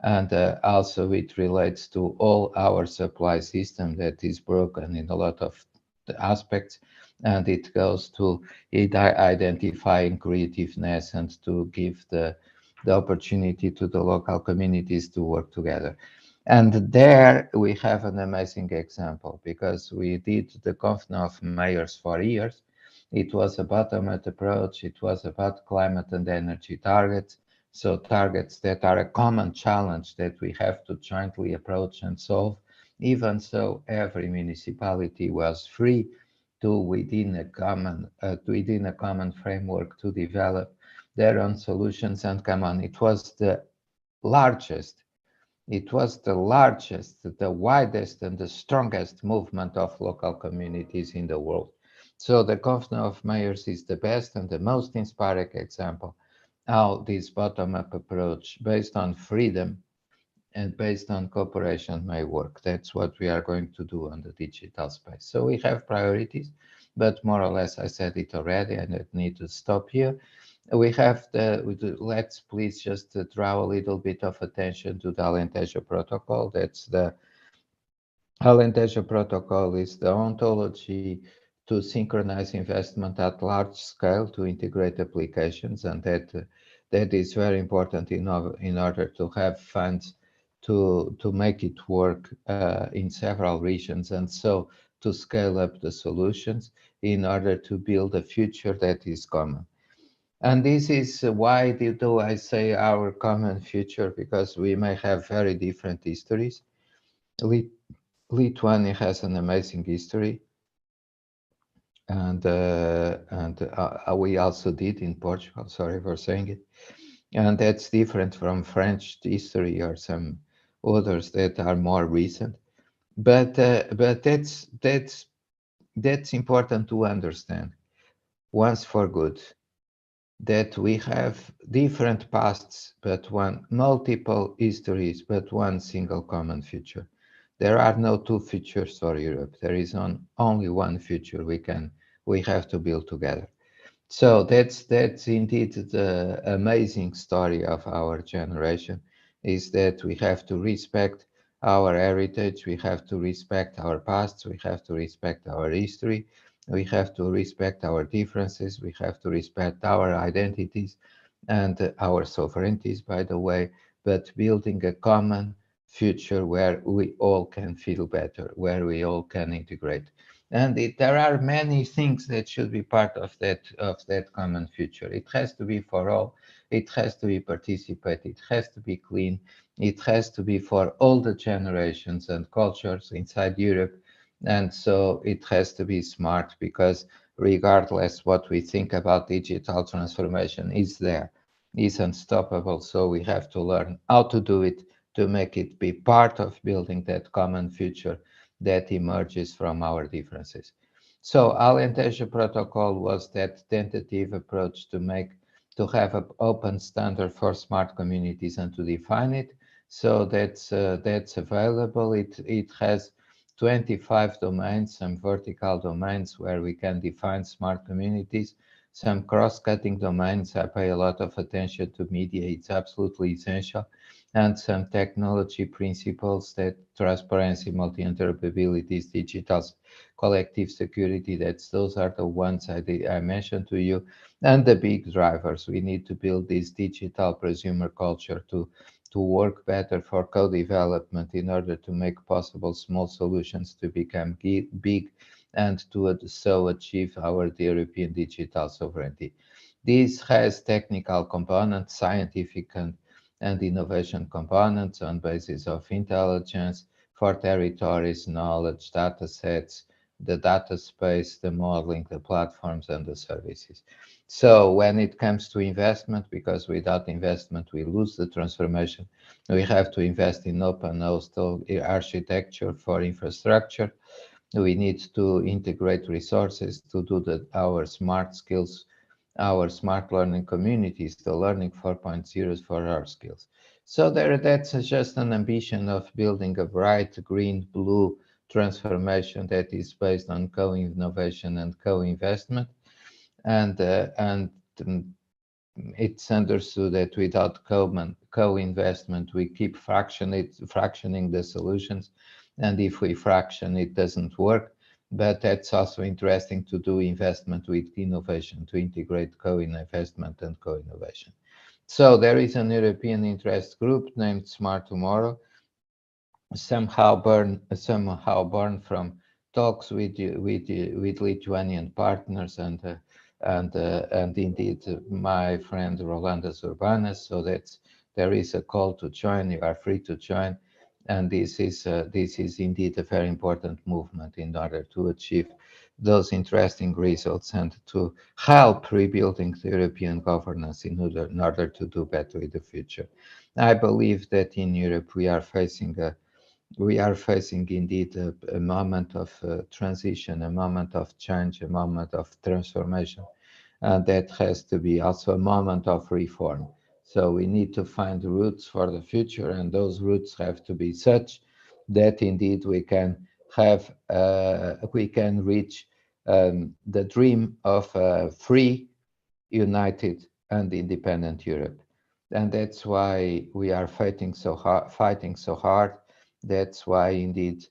And also it relates to all our supply system that is broken in a lot of aspects, and it goes to identifying creativeness and to give the opportunity to the local communities to work together. And there we have an amazing example, because we did the Conference of Mayors for years. It was a bottom-up approach. It was about climate and energy targets. So targets that are a common challenge that we have to jointly approach and solve. Even so, every municipality was free to within a common framework to develop their own solutions and come on. It was the largest, the widest, and the strongest movement of local communities in the world. So the Conference of Mayors is the best and the most inspiring example how this bottom-up approach based on freedom and based on cooperation may work. That's what we are going to do on the digital space. So we have priorities, but more or less I said it already, and I need to stop here. We have let's please just draw a little bit of attention to the Alentejo Protocol. That's the Alentejo Protocol is the ontology to synchronize investment at large scale to integrate applications, and that is very important in order to have funds to make it work in several regions, and so to scale up the solutions in order to build a future that is common. And this is why do I say our common future, because we may have very different histories. Lithuania has an amazing history, and we also did in Portugal. Sorry for saying it, and that's different from French history or some others that are more recent. But that's important to understand once for good, that we have different pasts, but multiple histories, but one single common future. There are no two futures for Europe. There is only one future we have to build together. So that's indeed the amazing story of our generation, is that we have to respect our heritage, we have to respect our past, we have to respect our history, we have to respect our differences, we have to respect our identities and our sovereignties, by the way, but building a common future where we all can feel better, where we all can integrate. And there are many things that should be part of that common future. It has to be for all. It has to be participated. It has to be clean. It has to be for all the generations and cultures inside Europe. And so it has to be smart, because regardless what we think about digital transformation, is unstoppable. So we have to learn how to do it, to make it be part of building that common future that emerges from our differences. So Alentejo Protocol was that tentative approach to have an open standard for smart communities and to define it. So that's available. It has 25 domains, some vertical domains where we can define smart communities, some cross-cutting domains. I pay a lot of attention to media. It's absolutely essential. And some technology principles, that transparency, multi-interoperability, digital collective security, those are the ones I mentioned to you. And the big drivers, we need to build this digital prosumer culture to work better for co-development in order to make possible small solutions to become big and to so achieve our European digital sovereignty. This has technical components, scientific and innovation components on basis of intelligence for territories, knowledge, data sets, the data space, the modeling, the platforms, and the services. So when it comes to investment, because without investment we lose the transformation, we have to invest in open hosted architecture for infrastructure. We need to integrate resources to do our smart skills, our smart learning communities, the learning 4.0 for our skills. So that's just an ambition of building a bright green, blue transformation that is based on co-innovation and co-investment. And it's understood that without co-investment, we keep fractioning the solutions. And if we fraction, it doesn't work. But that's also interesting to do investment with innovation, to integrate co-investment and co-innovation. So there is an European interest group named Smart Tomorrow, somehow born from talks with Lithuanian partners and indeed my friend Rolandas Urbanas. So there is a call to join. You are free to join, and this is indeed a very important movement in order to achieve those interesting results and to help rebuilding the European governance in order to do better in the future. I believe that in Europe we are facing indeed a moment of transition, a moment of change, a moment of transformation, and that has to be also a moment of reform. So we need to find roots for the future, and those roots have to be such that indeed we can reach the dream of a free, united, and independent Europe. And that's why we are fighting so hard. That's why indeed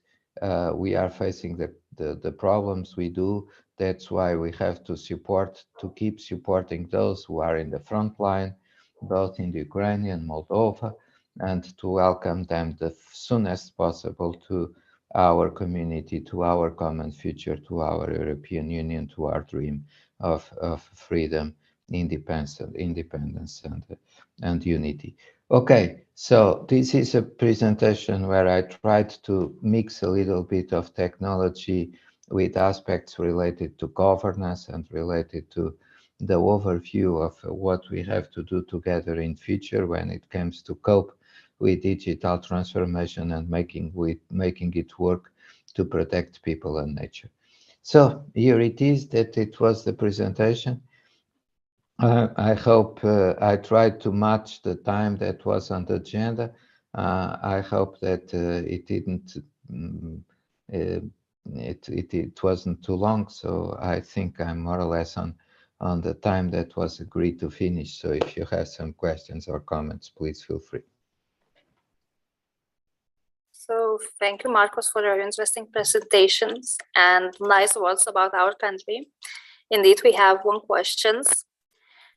we are facing the problems we do. That's why we have to keep supporting those who are in the front line, both in the Ukraine and Moldova, and to welcome them the soonest possible to our community, to our common future, to our European Union, to our dream of freedom, independence and unity. Okay, so this is a presentation where I tried to mix a little bit of technology with aspects related to governance and related to the overview of what we have to do together in future when it comes to cope with digital transformation and making it work to protect people and nature. So here it is, that it was the presentation. I hope I tried to match the time that was on the agenda. I hope that it wasn't too long, so I think I'm more or less on the time that was agreed to finish. So if you have some questions or comments, please feel free. So thank you, Marcos, for your interesting presentations and nice words about our country. Indeed, we have one question.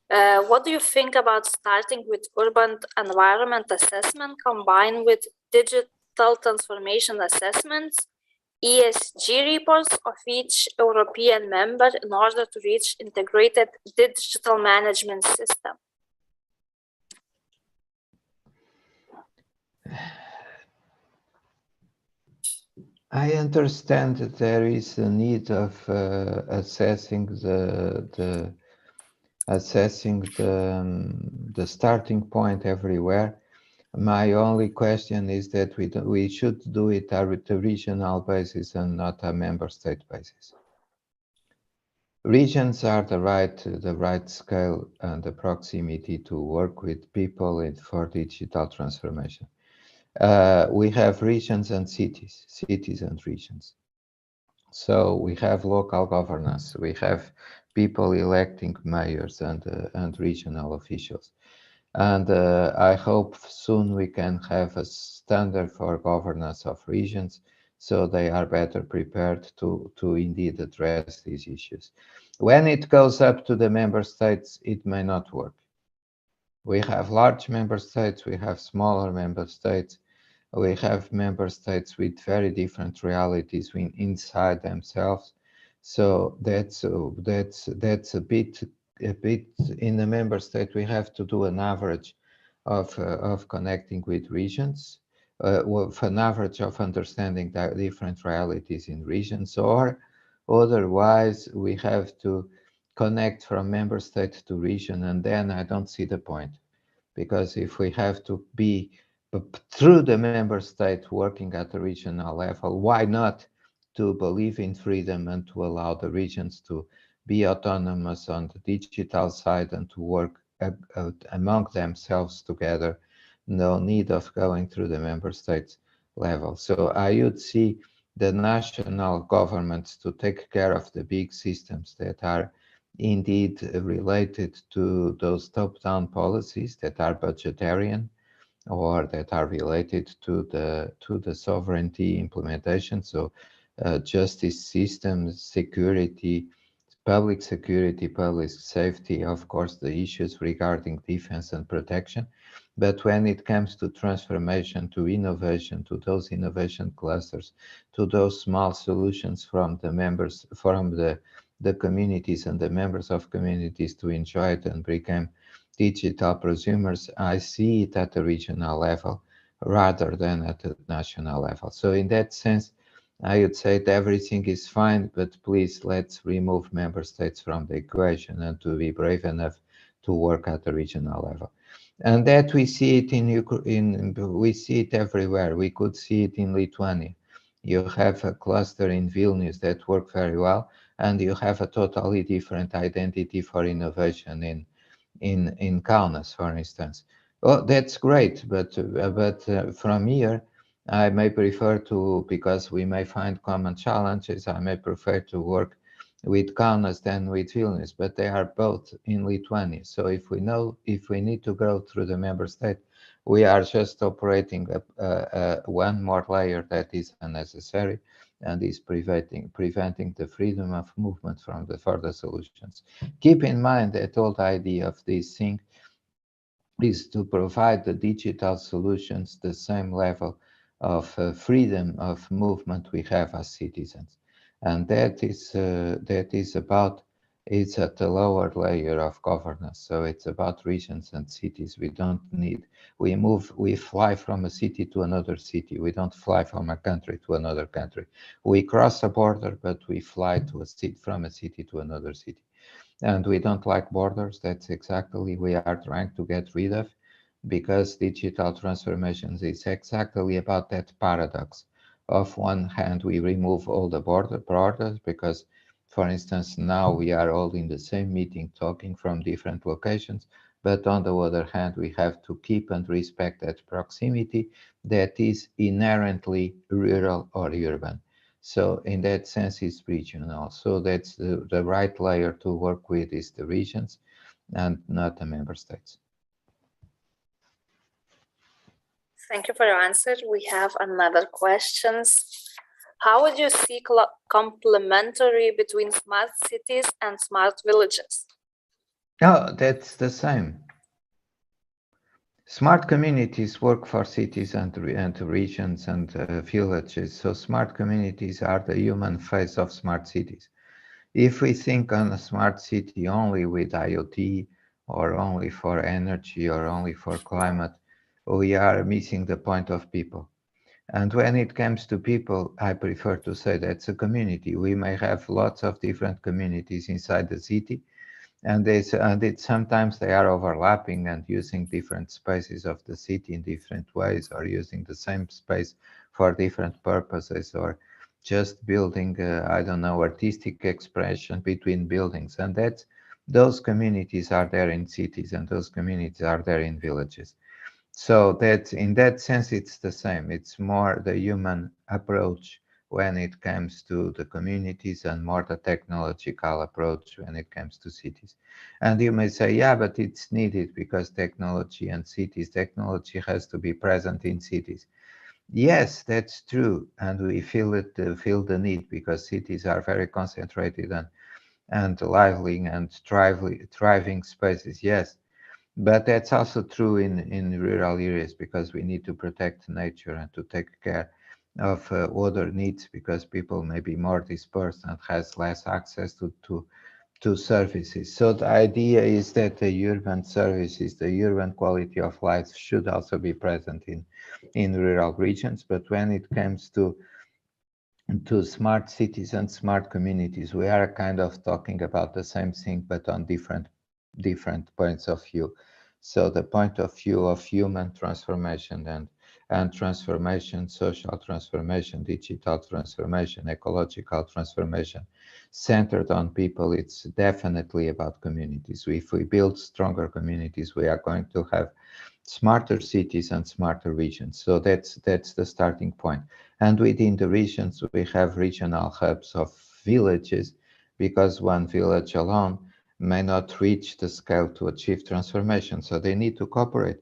What do you think about starting with urban environment assessment combined with digital transformation assessments, ESG reports of each European member in order to reach integrated digital management system? I understand that there is a need of assessing the starting point everywhere. My only question is that we should do it at a regional basis and not a member state basis. Regions are the right scale and the proximity to work with people for digital transformation. We have regions and cities and regions. So we have local governance, we have people electing mayors and regional officials. And I hope soon we can have a standard for governance of regions so they are better prepared to indeed address these issues. When it goes up to the member states, it may not work. We have large member states, we have smaller member states, we have member states with very different realities inside themselves. So that's a bit in the member state. We have to do an average of connecting with regions, with an average of understanding the different realities in regions, or otherwise we have to connect from member state to region, and then I don't see the point. Because if we have to be through the member state working at the regional level, why not to believe in freedom and to allow the regions to be autonomous on the digital side and to work among themselves together? No need of going through the member states level. So I would see the national governments to take care of the big systems that are indeed related to those top-down policies that are budgetarian or that are related to the sovereignty implementation. So justice systems, security, public security, public safety, of course, the issues regarding defense and protection. But when it comes to transformation, to innovation, to those innovation clusters, to those small solutions from the members, from the communities and the members of communities to enjoy it and become digital prosumers, I see it at the regional level rather than at the national level. So in that sense, I would say that everything is fine, but please let's remove member states from the equation and to be brave enough to work at the regional level. And that we see it we see it everywhere. We could see it in Lithuania. You have a cluster in Vilnius that work very well, and you have a totally different identity for innovation in Kaunas, for instance. Oh, that's great, but from here, I may prefer to, because we may find common challenges, I may prefer to work with Kaunas than with Vilnius, but they are both in Lithuania. So if we need to go through the member state, we are just operating one more layer that is unnecessary and is preventing the freedom of movement from the further solutions. Keep in mind that old idea of this thing is to provide the digital solutions the same level of freedom of movement we have as citizens. And that is about, it's at the lower layer of governance. So it's about regions and cities. We don't need, we fly from a city to another city. We don't fly from a country to another country. We cross a border, but we fly to a city, from a city to another city. And we don't like borders. That's exactly we are trying to get rid of, because digital transformations is exactly about that paradox. Of one hand, we remove all the borders because, for instance, now we are all in the same meeting talking from different locations. But on the other hand, we have to keep and respect that proximity that is inherently rural or urban. So in that sense, it's regional. So that's the right layer to work with is the regions and not the member states. Thank you for your answer. We have another questions. How would you see complementary between smart cities and smart villages? Oh, that's the same. Smart communities work for cities and regions and villages. So smart communities are the human face of smart cities. If we think on a smart city only with IoT or only for energy or only for climate, we are missing the point of people. And when it comes to people, I prefer to say that's a community. We may have lots of different communities inside the city, and sometimes they are overlapping and using different spaces of the city in different ways, or using the same space for different purposes, or just building, I don't know, artistic expression between buildings. And those communities are there in cities, and those communities are there in villages. So that in that sense, it's the same. It's more the human approach when it comes to the communities and more the technological approach when it comes to cities. And you may say, yeah, but it's needed because technology technology has to be present in cities. Yes, that's true. And we feel the need because cities are very concentrated and lively and thriving spaces. Yes. But that's also true in rural areas because we need to protect nature and to take care of other needs because people may be more dispersed and has less access to services. So the idea is that the urban services, the urban quality of life should also be present in rural regions. But when it comes to smart cities and smart communities, we are kind of talking about the same thing, but on different points of view. So the point of view of human transformation and transformation, social transformation, digital transformation, ecological transformation, centered on people, it's definitely about communities. If we build stronger communities, we are going to have smarter cities and smarter regions. So that's the starting point. And within the regions, we have regional hubs of villages, because one village alone may not reach the scale to achieve transformation. So they need to cooperate,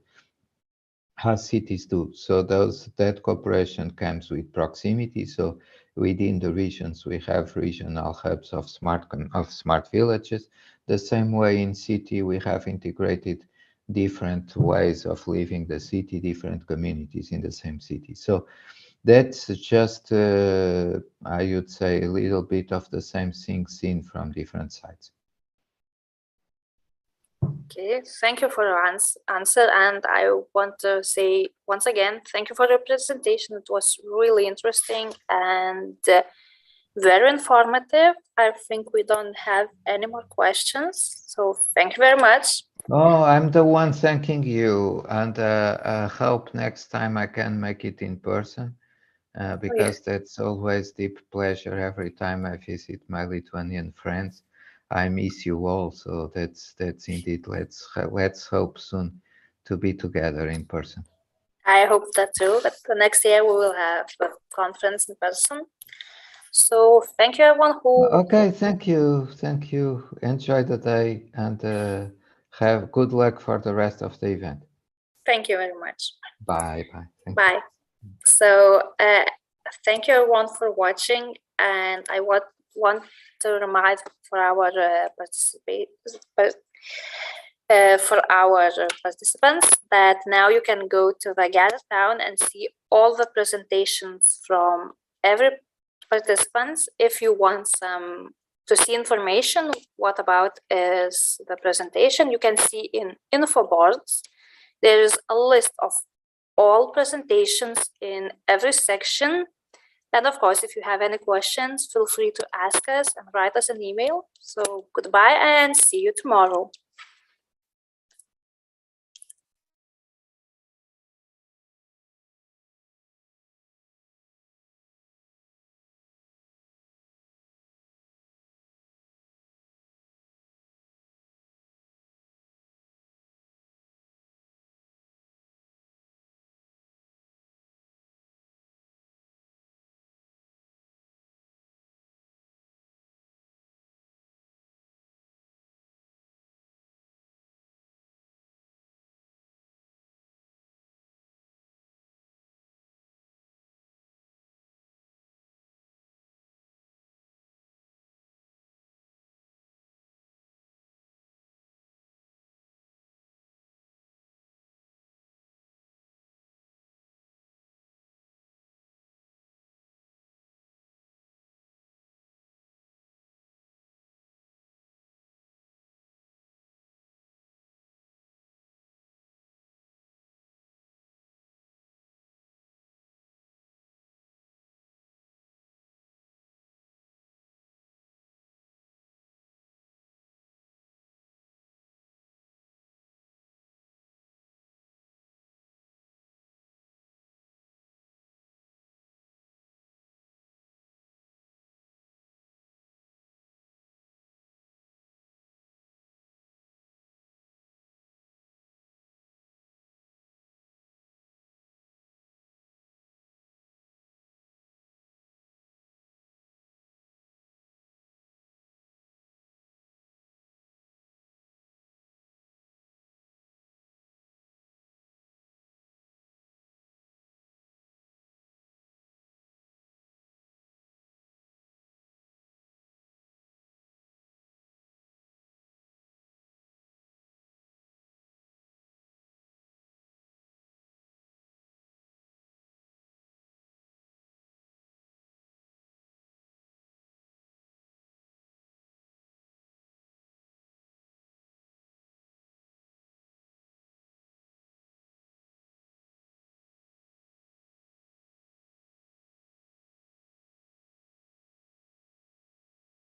as cities do. So that cooperation comes with proximity. So within the regions, we have regional hubs of smart villages. The same way in city, we have integrated different ways of living the city, different communities in the same city. So that's just, I would say, a little bit of the same thing seen from different sides. Okay, thank you for your answer. And I want to say once again, thank you for your presentation. It was really interesting and very informative. I think we don't have any more questions. So thank you very much. Oh, I'm the one thanking you, and I hope next time I can make it in person, because that's always deep pleasure every time I visit my Lithuanian friends. I miss you all, so that's indeed. Let's hope soon to be together in person. I hope that too. But the next year we will have a conference in person. So thank you, everyone who. Okay, thank you. Enjoy the day and have good luck for the rest of the event. Thank you very much. Bye. Bye. So thank you everyone for watching, and I want to remind for our participants that now you can go to the Gather Town and see all the presentations from every participants. If you want to see information, what about is the presentation, you can see in info boards. There is a list of all presentations in every section. And of course, if you have any questions, feel free to ask us and write us an email. So goodbye and see you tomorrow.